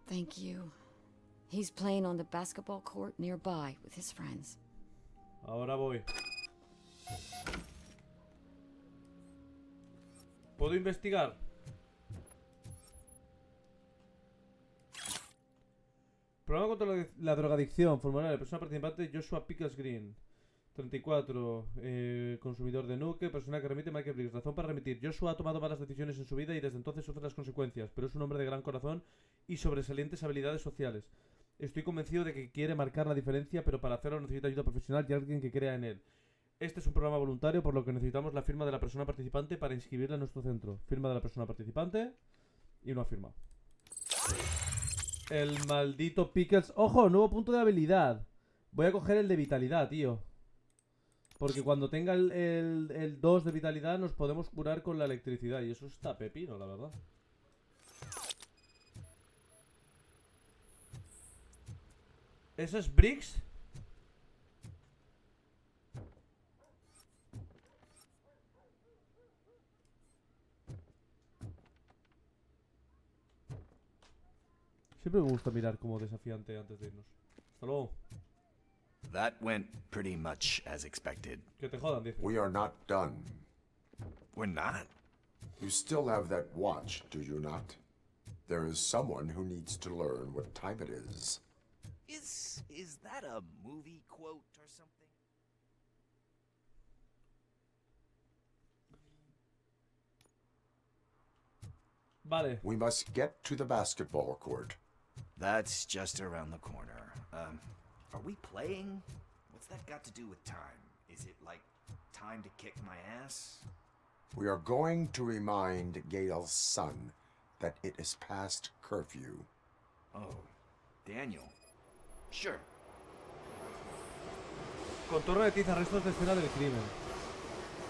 Thank you. He's playing on the basketball court nearby with his friends. Ahora voy. ¿Puedo investigar? Programa contra la drogadicción. Formulario. Persona participante Joshua Pickles Green. 34. Consumidor de nuke. Persona que remite Michael Briggs. Razón para remitir. Joshua ha tomado malas decisiones en su vida y desde entonces sufre las consecuencias. Pero es un hombre de gran corazón y sobresalientes habilidades sociales. Estoy convencido de que quiere marcar la diferencia, pero para hacerlo necesita ayuda profesional y alguien que crea en él. Este es un programa voluntario, por lo que necesitamos la firma de la persona participante para inscribirla en nuestro centro. Firma de la persona participante y una firma. El maldito Pickles. ¡Ojo! Nuevo punto de habilidad. Voy a coger el de vitalidad, tío. Porque cuando tenga el 2 de vitalidad nos podemos curar con la electricidad. Y eso está pepino, la verdad. ¿Eso es Briggs? Siempre me gusta mirar como desafiante antes de irnos. Hasta luego. That went pretty much as expected. Que te jodan, dice. We are not done. We're not? You still have that watch, do you not? There is someone who needs to learn what time it is. Is that a movie quote or something? Vale. We must get to the basketball court. That's just around the corner. Are we playing? What's that got to do with time? Is it like time to kick my ass? We are going to remind Gail's son that it is past curfew. Oh, Daniel. Sure. Contorno de tiza, restos de escena del crimen.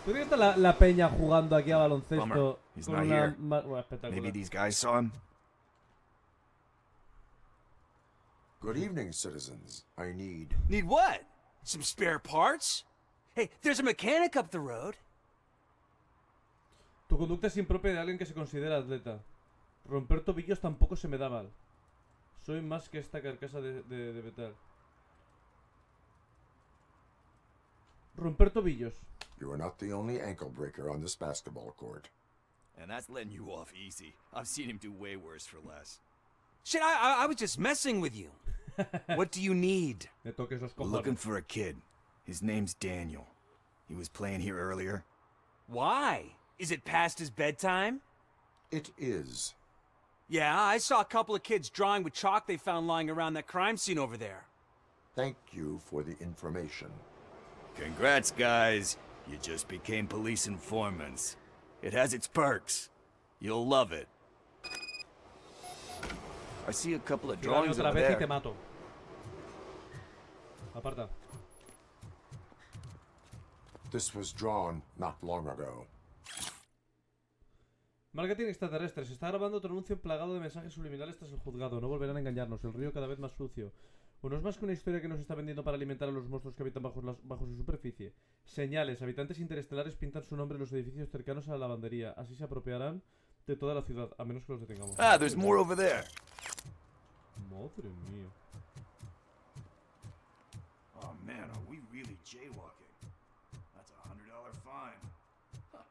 ¿Tú crees que está la peña jugando aquí a baloncesto He's con not una... here. Bueno, espectacular. Maybe these guys saw him? Good evening, citizens. I need... Need what? Some spare parts? Hey, there's a mechanic up the road. Tu conducta es impropia de alguien que se considera atleta. Romper tobillos tampoco se me da mal. Soy más que esta carcasa de metal. Romper tobillos. You are not the only ankle breaker on this basketball court. And that's letting you off easy. I've seen him do way worse for less. Shit, I was just messing with you. What do you need? Me toques los We're cojones. looking for a kid. His name's Daniel. He was playing here earlier. Why? Is it past his bedtime? It is. Yeah, I saw a couple of kids drawing with chalk they found lying around that crime scene over there. Thank you for the information. Congrats, guys. You just became police informants. It has its perks. You'll love it. I see a couple of drawings otra over vez y there. te mato. Aparta. This was drawn not long ago. Marketing extraterrestre. Se está grabando otro anuncio plagado de mensajes subliminales tras el juzgado. No volverán a engañarnos. El río cada vez más sucio. O no es más que una historia que nos está vendiendo para alimentar a los monstruos que habitan bajo su superficie. Señales. Habitantes interestelares pintan su nombre en los edificios cercanos a la lavandería. Así se apropiarán de toda la ciudad, a menos que los detengamos. Ah, there's more over there. Madre mía. Oh man, are we really jaywalking? That's a $100 fine. Huh.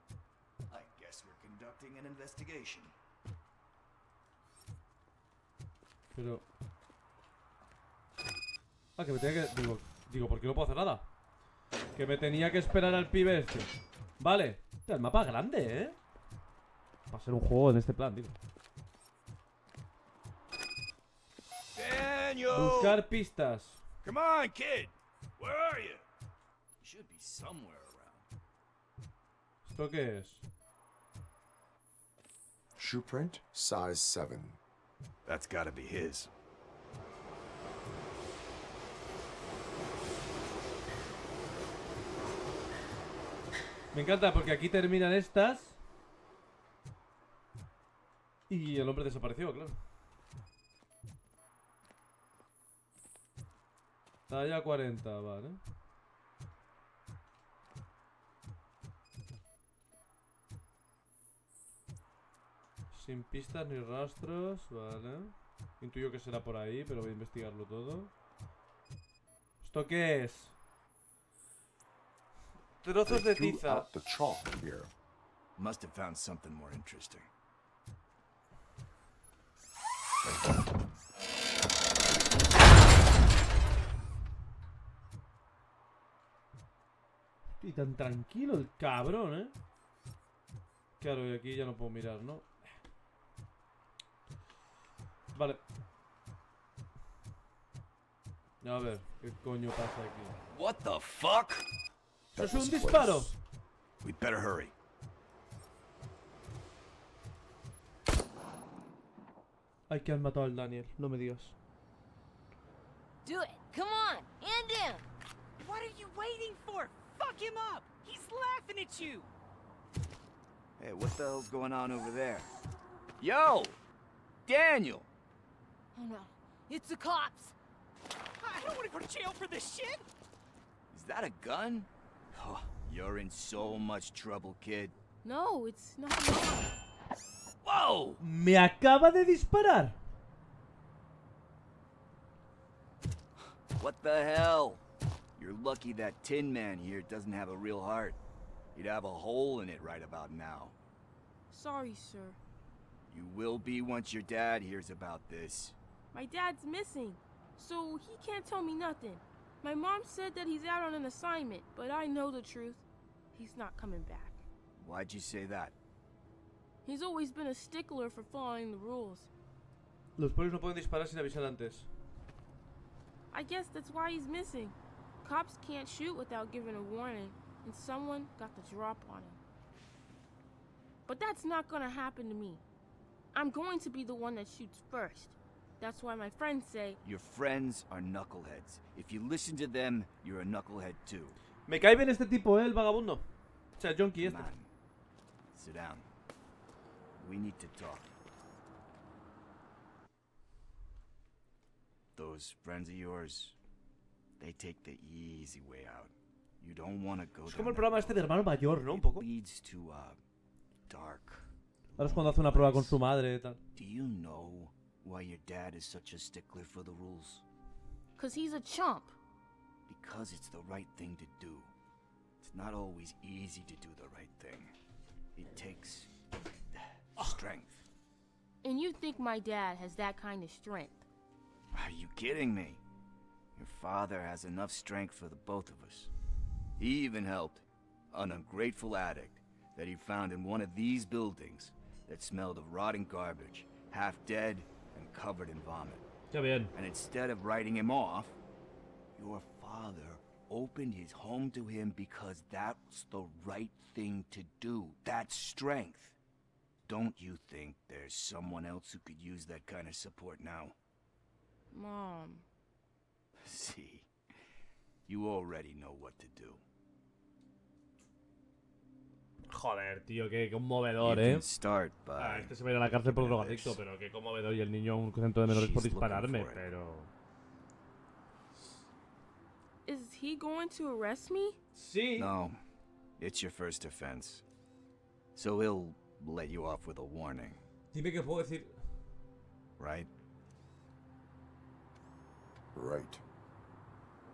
I guess we're conducting an investigation. Pero... Ah, que me tenía que... Digo, ¿por qué no puedo hacer nada? Que me tenía que esperar al pibe este. Vale. El mapa es grande, ¿eh? Va a ser un juego en este plan, digo. Daniel! Buscar pistas. Come on, kid. Where are you? You should be somewhere around. ¿Esto qué es? Shoe print, size 7. That's gotta be his. Me encanta porque aquí terminan estas. Y el hombre desapareció, claro. Talla 40, vale. Sin pistas ni rastros, vale. Intuyo que será por ahí, pero voy a investigarlo todo. ¿Esto qué es? Trozos de They threw tiza. out the chalk here. Must have found something more interesting. Y tan tranquilo el cabrón, ¿eh? Claro, y aquí ya no puedo mirar, ¿no? Vale. A ver, ¿qué coño pasa aquí? What the fuck? ¡Eso es un disparo! We'd better hurry. Ay, que han matado al Daniel, no me digas. Do it. Come on. Hand down. What are you waiting for? Fuck him up! He's laughing at you! Hey, what the hell's going on over there? Yo! Daniel! Oh no. It's the cops. I don't want to go to jail for this shit! Is that a gun? Oh, you're in so much trouble, kid. No, it's not. Whoa! ¡Me acaba de disparar! What the hell? You're lucky that Tin Man here doesn't have a real heart. He'd have a hole in it right about now. Sorry, sir. You will be once your dad hears about this. My dad's missing, so he can't tell me nothing. My mom said that he's out on an assignment, but I know the truth. He's not coming back. Why'd you say that? He's always been a stickler for following the rules. Los polis no pueden disparar sin avisar antes. I guess that's why he's missing. Cops can't shoot without giving a warning, and someone got the drop on him. But that's not gonna happen to me. I'm going to be the one that shoots first. That's why my friends say... Your friends are knuckleheads. If you listen to them, you're a knucklehead too. Me cae bien este tipo, el vagabundo. O sea, Jonky este. Come on. Sit down. We need to talk. Those friends of yours, they take the easy way out. You don't want to go Es como el programa este de hermano mayor, ¿no? Un poco. leads to dark. Ahora es cuando hace una prueba con su madre y tal. Do you know why your dad is such a stickler for the rules? 'Cause he's a chump. Because it's the right thing to do. It's not always easy to do the right thing. It takes strength. And you think my dad has that kind of strength? Are you kidding me? Your father has enough strength for the both of us. He even helped an ungrateful addict that he found in one of these buildings that smelled of rotting garbage half dead and covered in vomit. Qué bien. And instead of writing him off, your father opened his home to him because that's the right thing to do. That's strength. Don't you think there's someone else who could use that kind of support now? Mom. See, you already know what to do. Joder, tío, qué conmovedor, You ¿eh? can start by Ah, este se va a ir a la cárcel por drogadicto, pero qué conmovedor. Y el niño a un centro de menores por She's looking dispararme, for it. pero... Is he going to arrest me? Sí. No, it's your first offense. So he'll let you off with a warning, Dime qué puedo decir. right? Right.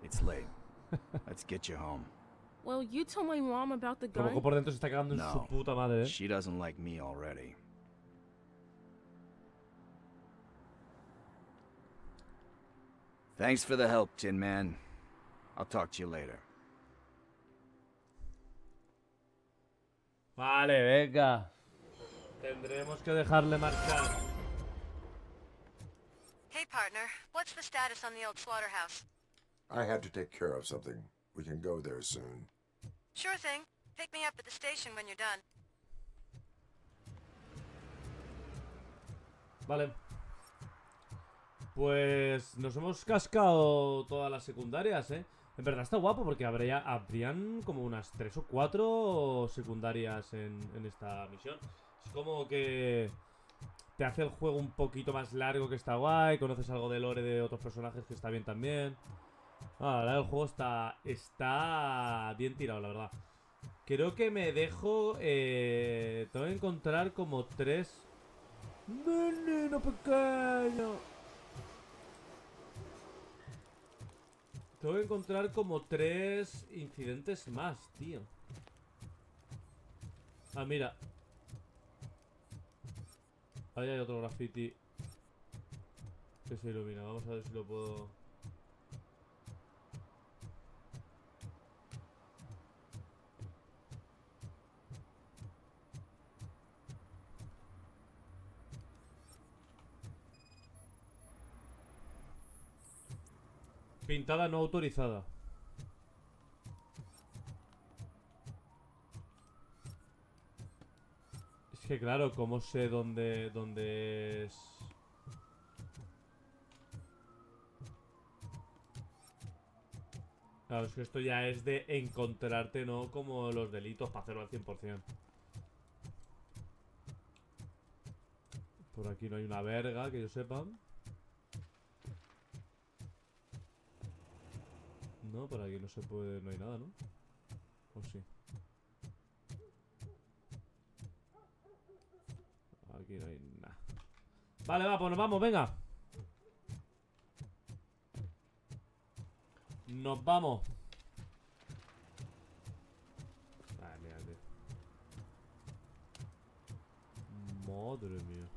It's late. Let's get you home. Well, you told my mom about the Robocop gun. por dentro se está cagando en su No, puta madre, ¿eh? she doesn't like me already. Thanks for the help, Tin Man. I'll talk to you later. Vale, venga. Tendremos que dejarle marchar. Hey, partner. What's the status on the old slaughterhouse? I had to take care of something. We can go there soon. Sure thing. Pick me up at the station when you're done. Vale. Pues nos hemos cascado todas las secundarias, ¿eh? En verdad está guapo porque habrían como unas 3 o 4 secundarias en esta misión. Es como que te hace el juego un poquito más largo, que está guay. Conoces algo de lore de otros personajes, que está bien también. Ah, la verdad el juego está bien tirado, la verdad. Creo que me dejo... tengo que encontrar como 3... ¡Veneno pequeño! Tengo que encontrar como 3 incidentes más, tío. Ah, mira. Ahí hay otro graffiti que se ilumina. Vamos a ver si lo puedo... Pintada no autorizada. Es que claro, ¿cómo sé dónde es? Claro, es que esto ya es de encontrarte, ¿no? Como los delitos para hacerlo al 100%. Por aquí no hay una verga, que yo sepa. No, por aquí no se puede, no hay nada, ¿no? ¿O sí? Aquí no hay nada. Vale, va, pues nos vamos, venga. Nos vamos. Ay, mira, tío. Madre mía.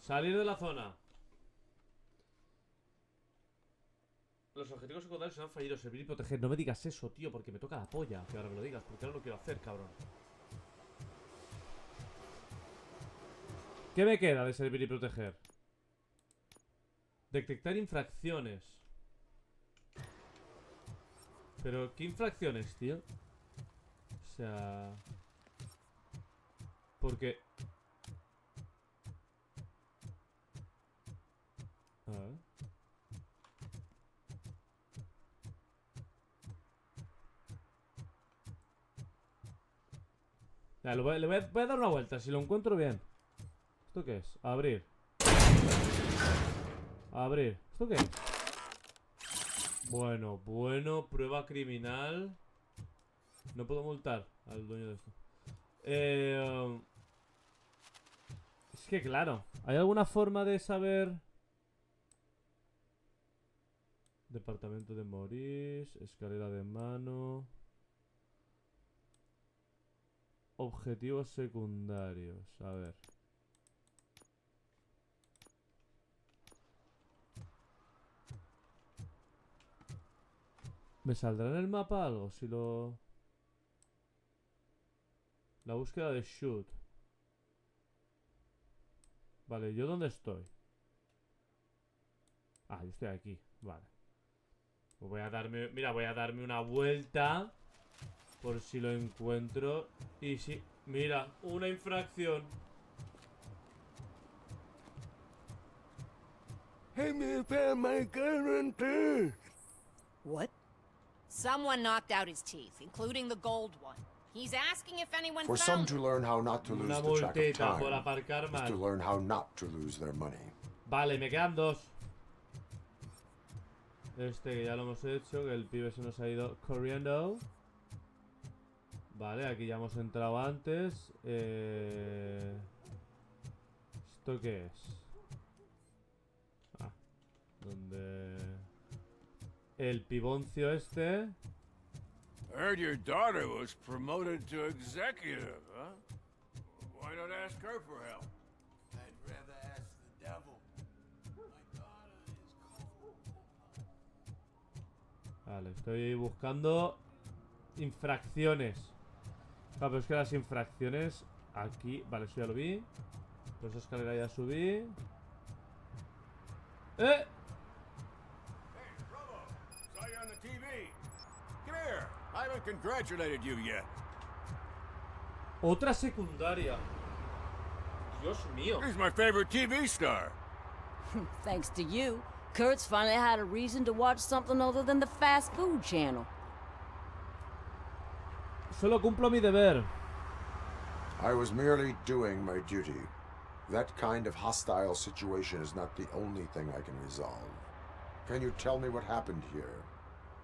Salir de la zona. Los objetivos secundarios se han fallido. Servir y proteger. No me digas eso, tío, porque me toca la polla que ahora me lo digas, porque ahora lo quiero hacer, cabrón. ¿Qué me queda de servir y proteger? Detectar infracciones. Pero, ¿qué infracciones, tío? O sea... Porque... A ver... Ya, le voy a dar una vuelta, si lo encuentro bien. ¿Esto qué es? Abrir. Abrir. ¿Esto qué es? Bueno, prueba criminal. No puedo multar al dueño de esto. Es que claro, ¿hay alguna forma de saber? Departamento de Maurice, escalera de mano... Objetivos secundarios, a ver. ¿Me saldrá en el mapa algo si lo... La búsqueda de shoot. Vale, ¿yo dónde estoy? Ah, yo estoy aquí. Vale. Pues voy a darme... Mira, voy a darme una vuelta. Por si lo encuentro. Y sí, mira, una infracción. What? Someone knocked out his teeth, including the gold one. He's asking if anyone For some found to it. learn how not to lose Una the track of multita por time aparcar is mal. to learn how not to lose their money. Vale, me quedan dos. Este que ya lo hemos hecho, que el pibe se nos ha ido corriendo. Vale, aquí ya hemos entrado antes. ¿Esto qué es? Ah, donde... El piboncio este. Heard your daughter was promoted to executive, huh? Why not ask her for help? I'd rather ask the devil. My daughter is cold. Vale, estoy buscando infracciones. Claro, pero es que las infracciones aquí... Vale, eso ya lo vi. Por esa escalera ya subí. ¡Eh! Saw you on the TV. Come here. I haven't congratulated you yet. Otra secundaria. Dios mío. He's my favorite TV star. Thanks to you, Kurt's finally had a reason to watch something other than the fast food channel. Solo cumplo mi deber. I was merely doing my duty. That kind of hostile situation is not the only thing I can resolve. Can you tell me what happened here?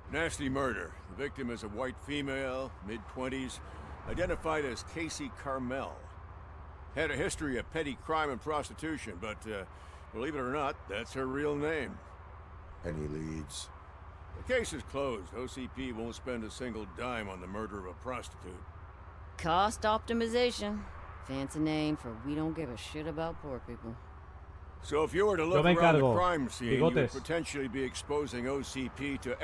Nasty murder. The victim is a white female, mid-20s, identified as Casey Carmel. Had a history of petty crime and prostitution, but believe it or not, that's her real name. Any leads? The case is closed. OCP won't spend a single dime on the murder of a prostitute. Cost optimization. Fancy name for we don't give a shit about poor people. So if you were to look me around the encargo. crime scene, you would Bigotes. potentially be exposing OCP to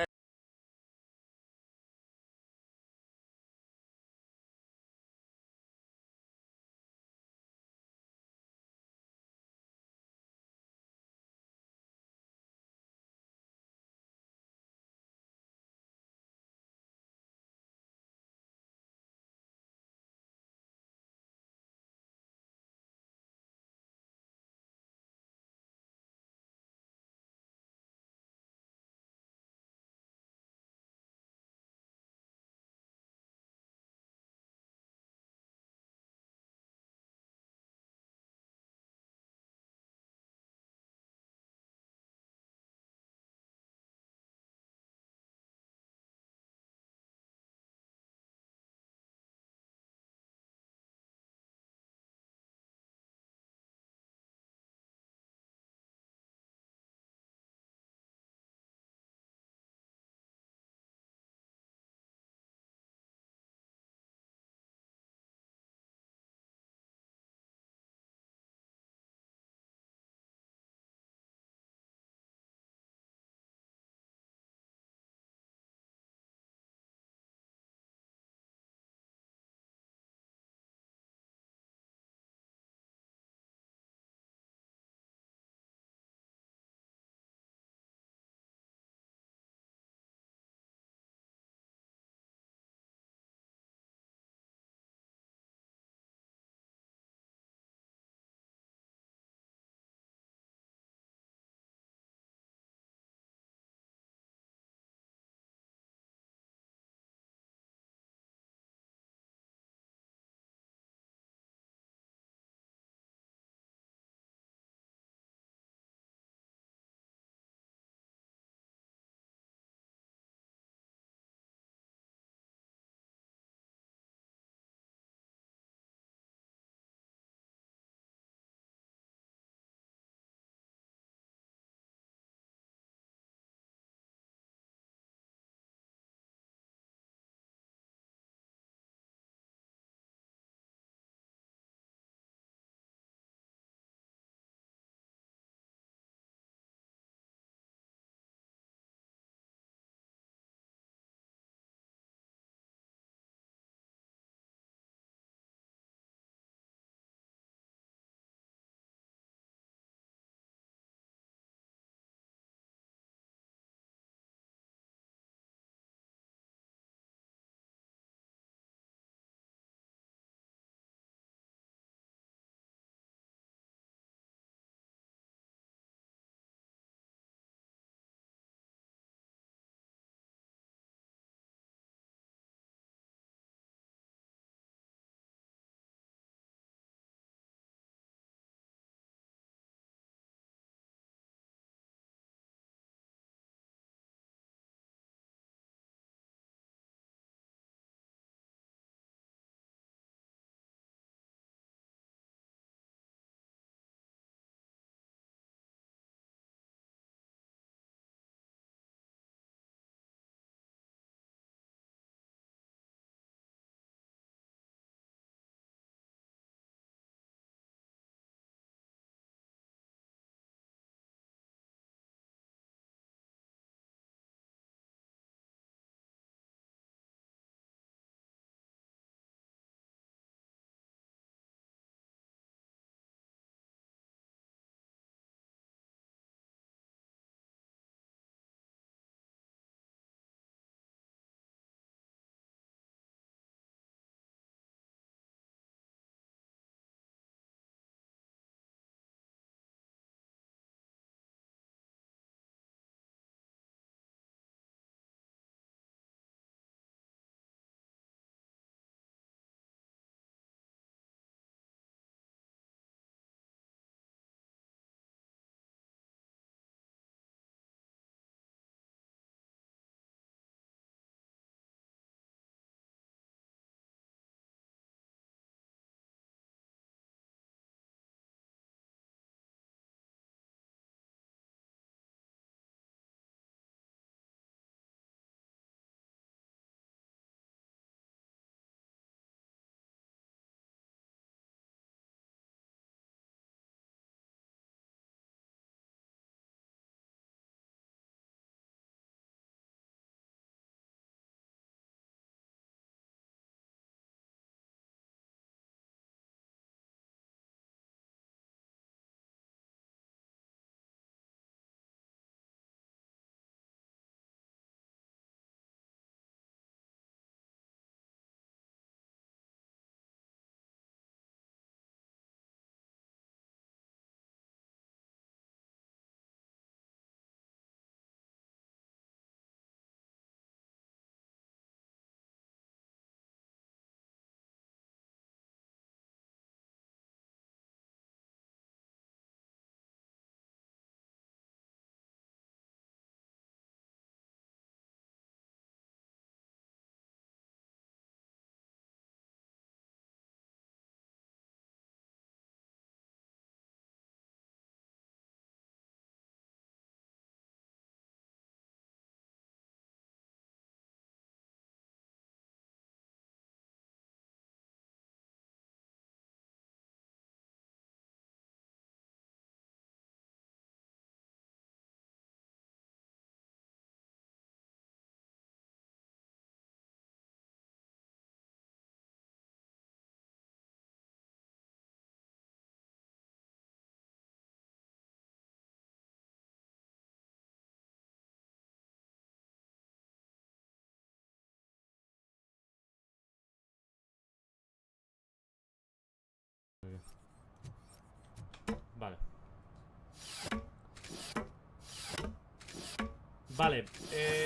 Vale,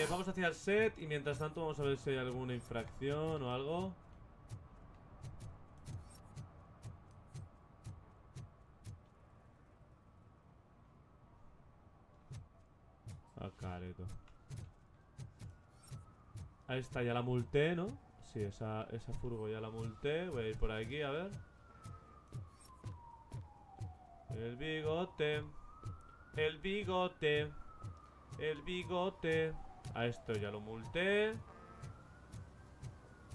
vamos hacia el set y mientras tanto vamos a ver si hay alguna infracción o algo. Careto. Ahí está, ya la multé, ¿no? Sí, esa furgo ya la multé. Voy a ir por aquí, a ver. El bigote. El bigote. El bigote. A esto ya lo multé.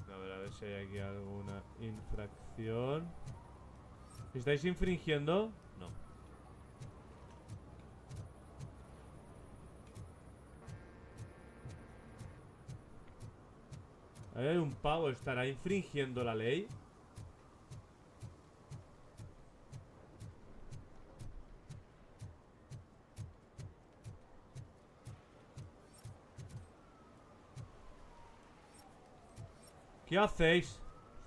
A ver si hay aquí alguna infracción. ¿Estáis infringiendo? No. Ahí hay un pavo. ¿Estará infringiendo la ley? ¿Qué hacéis?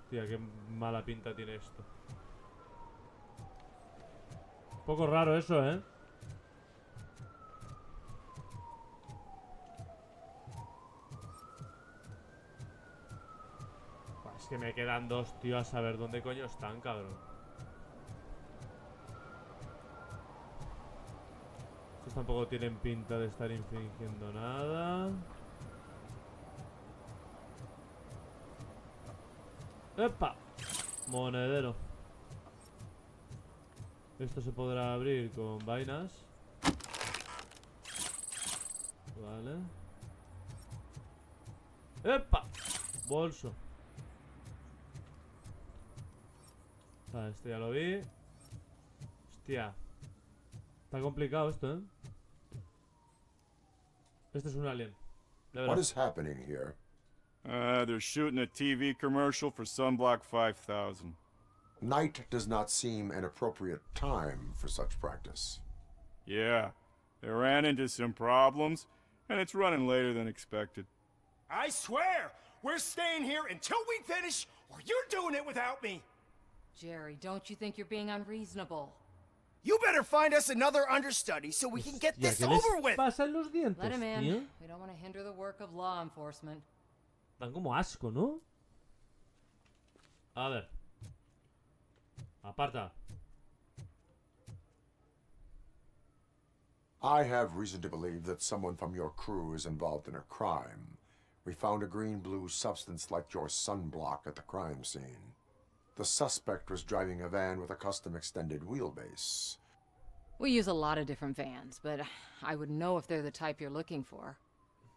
Hostia, qué mala pinta tiene esto. Un poco raro eso, ¿eh? Es que me quedan dos, tío, a saber dónde coño están, cabrón. Estos tampoco tienen pinta de estar infringiendo nada. ¡Epa! Monedero. Esto se podrá abrir con vainas. Vale. ¡Epa! Bolso. Vale, este ya lo vi. Hostia. Está complicado esto, ¿eh? Este es un alien. What is happening here? They're shooting a TV commercial for Sunblock 5000. Night does not seem an appropriate time for such practice. Yeah, they ran into some problems, and it's running later than expected. I swear, we're staying here until we finish, or you're doing it without me. Jerry, don't you think you're being unreasonable? You better find us another understudy so we can get this over with. Pasan los dientes, Let him in. tío. We don't want to hinder the work of law enforcement. Dan como asco, ¿no? A ver. Aparta. I have reason to believe that someone from your crew is involved in a crime. We found a green-blue substance like your sunblock at the crime scene. The suspect was driving a van with a custom extended wheelbase. We use a lot of different vans, but I wouldn't know if they're the type you're looking for.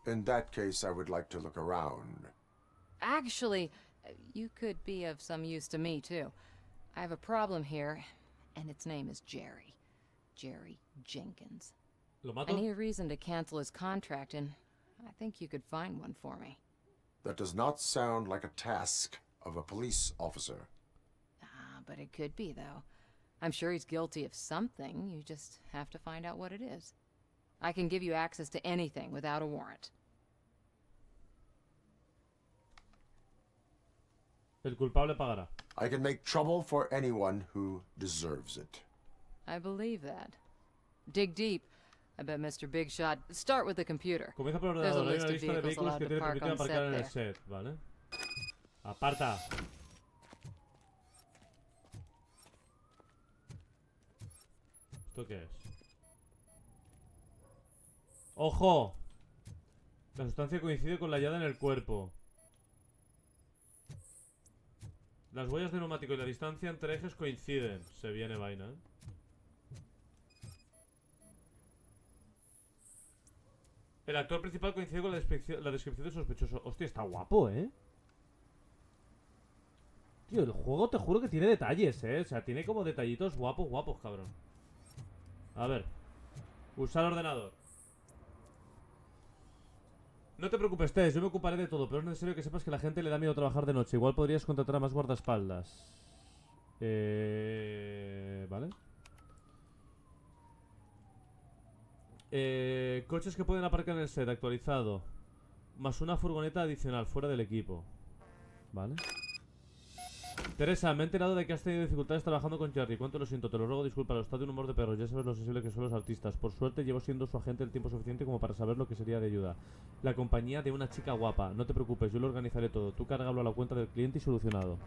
In that case, I would like to look around. Actually, you could be of some use to me, too. I have a problem here, and its name is Jerry. Jerry Jenkins. ¿Lo mato? I need a reason to cancel his contract, and I think you could find one for me. That does not sound like a task of a police officer. But it could be, though. I'm sure he's guilty of something. You just have to find out what it is. I can give you access to anything without a warrant. El culpable pagará. I can make trouble for anyone who deserves it. I believe that. Dig deep. I bet Mr. Big Shot. Start with the computer. Comienza por el There's a ordenador. Hay list una of lista de vehicles vehículos allowed que to tiene park permitido on aparcar en el set there. set, ¿vale? Aparta. ¿Esto qué es? ¡Ojo! La sustancia coincide con la hallada en el cuerpo. Las huellas de neumático y la distancia entre ejes coinciden. Se viene vaina, ¿eh? El actor principal coincide con la descripción del sospechoso. Hostia, está guapo, ¿eh? Tío, el juego te juro que tiene detalles, ¿eh? O sea, tiene como detallitos guapos, guapos, cabrón. A ver. Usar ordenador. No te preocupes, Tess, yo me ocuparé de todo, pero es necesario que sepas que a la gente le da miedo trabajar de noche. Igual podrías contratar a más guardaespaldas. Vale. Coches que pueden aparcar en el set, actualizado. Más una furgoneta adicional, fuera del equipo. Vale. Teresa, me he enterado de que has tenido dificultades trabajando con Jerry. Cuánto lo siento, te lo ruego, disculpa, lo está de un humor de perros. Ya sabes lo sensible que son los artistas. Por suerte llevo siendo su agente el tiempo suficiente como para saber lo que sería de ayuda. La compañía de una chica guapa. No te preocupes, yo lo organizaré todo. Tú cárgalo a la cuenta del cliente y solucionado.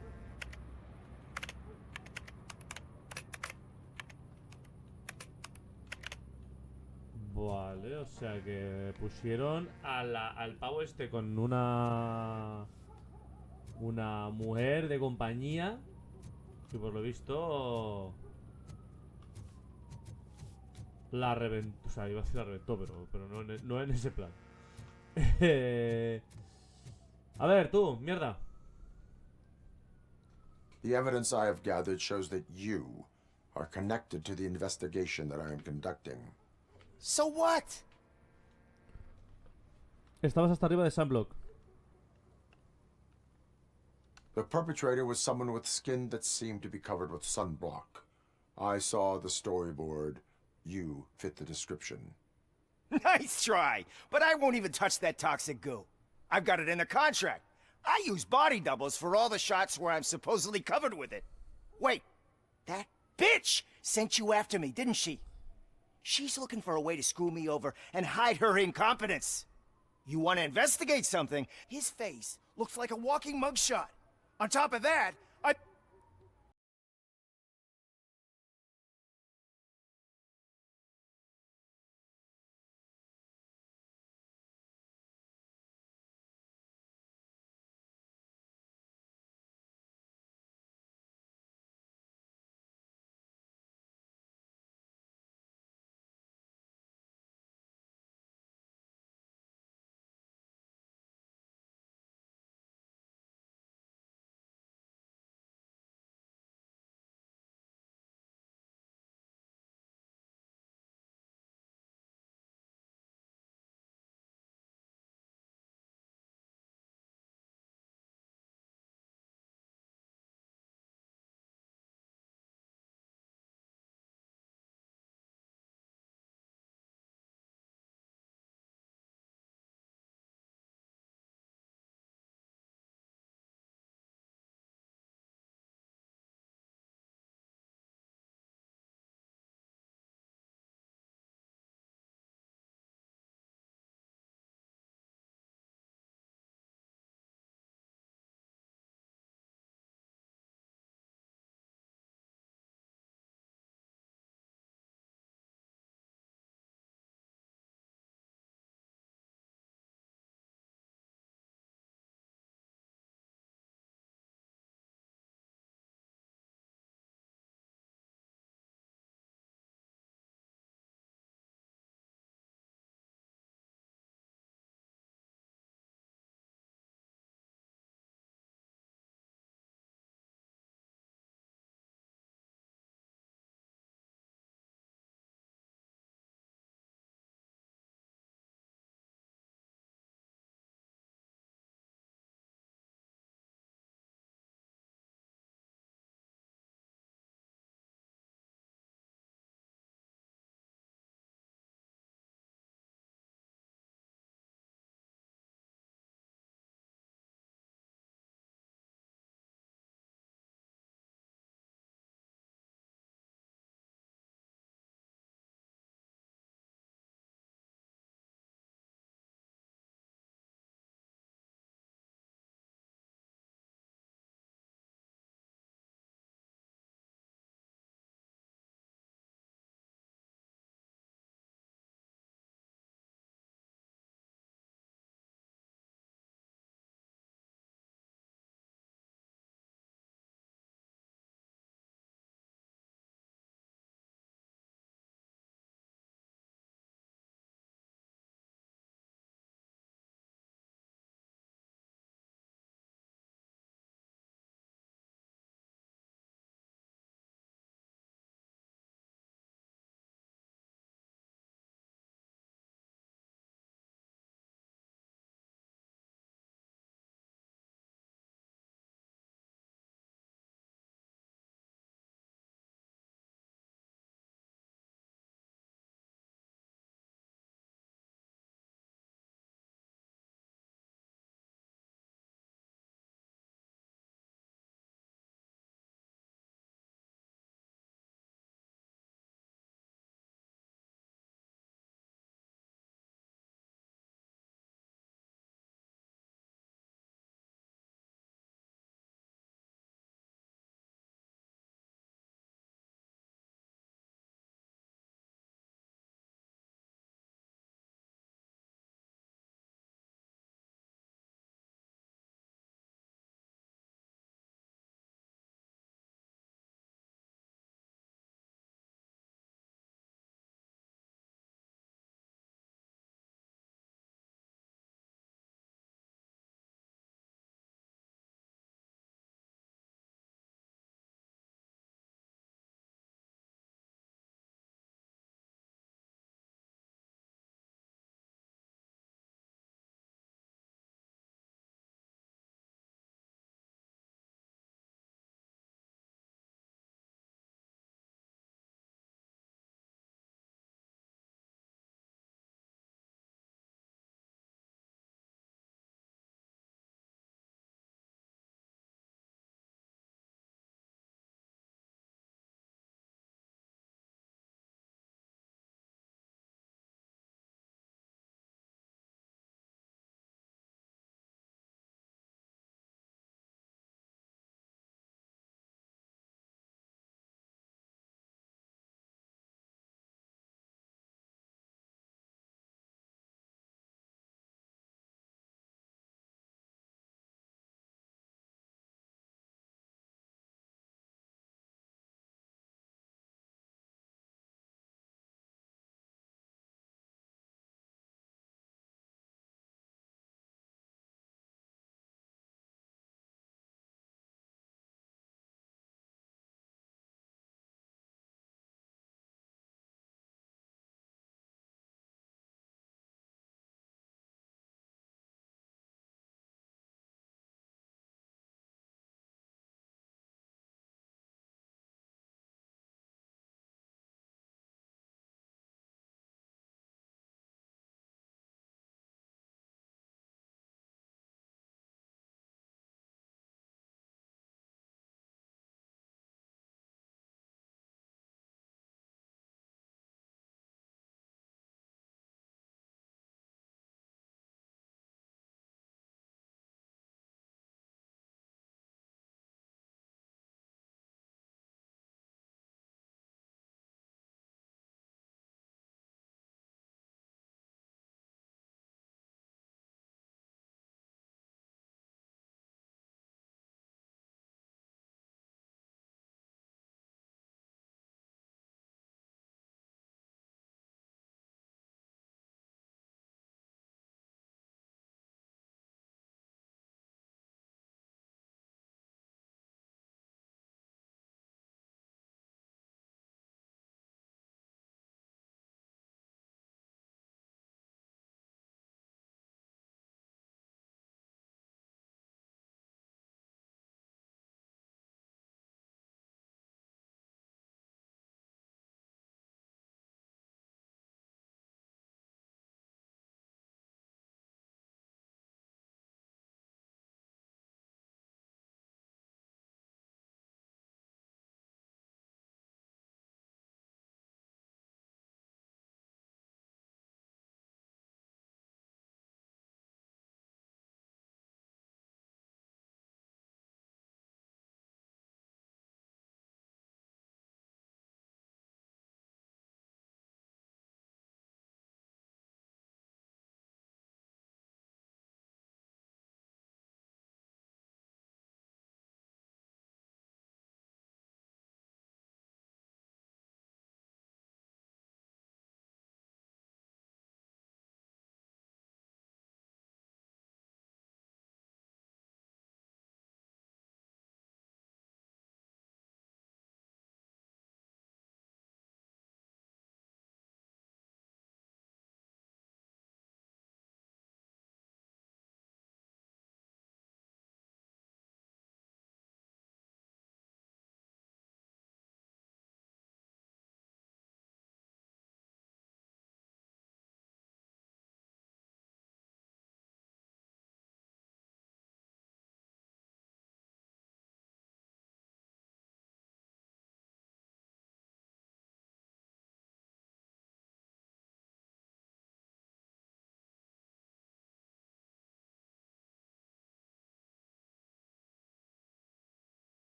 Vale, o sea que pusieron al pavo este con una mujer de compañía que por lo visto la reventó, o sea, iba a decir la reventó, pero no en ese plan. A ver, tú, mierda. The evidence I have gathered shows that you are connected to the investigation that I am conducting. So what? Estabas hasta arriba de Sunblock. The perpetrator was someone with skin that seemed to be covered with sunblock. I saw the storyboard. You fit the description. Nice try, but I won't even touch that toxic goo. I've got it in the contract. I use body doubles for all the shots where I'm supposedly covered with it. Wait, that bitch sent you after me, didn't she? She's looking for a way to screw me over and hide her incompetence. You want to investigate something? His face looks like a walking mugshot. On top of that,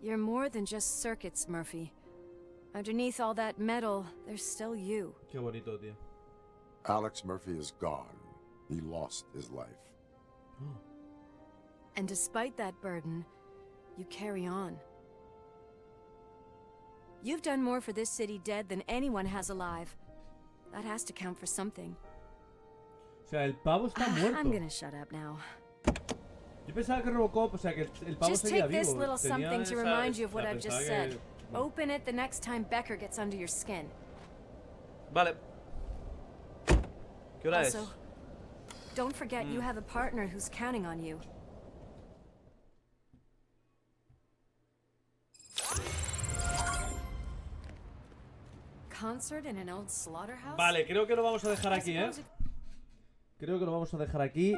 You're more than just circuits, Murphy. Underneath all that metal, there's still you. Qué bonito, tío. Alex Murphy is gone. He lost his life. And despite that burden, you carry on. You've done more for this city dead than anyone has alive. That has to count for something. O sea, el pavo está muerto. I'm gonna shut up now. Yo pensaba que Robocop, o sea, que el pavo Just seguía take this vivo. little Tenía something to esa- remind you of what o sea, I've just pensaba said. que- Open it the next time Becker gets under your skin. Vale. ¿Qué hora Also, es? don't forget you have a partner who's counting on you. Concert in an old slaughterhouse? Vale, creo que lo vamos a dejar aquí, ¿eh? suppose Creo que lo vamos a dejar aquí.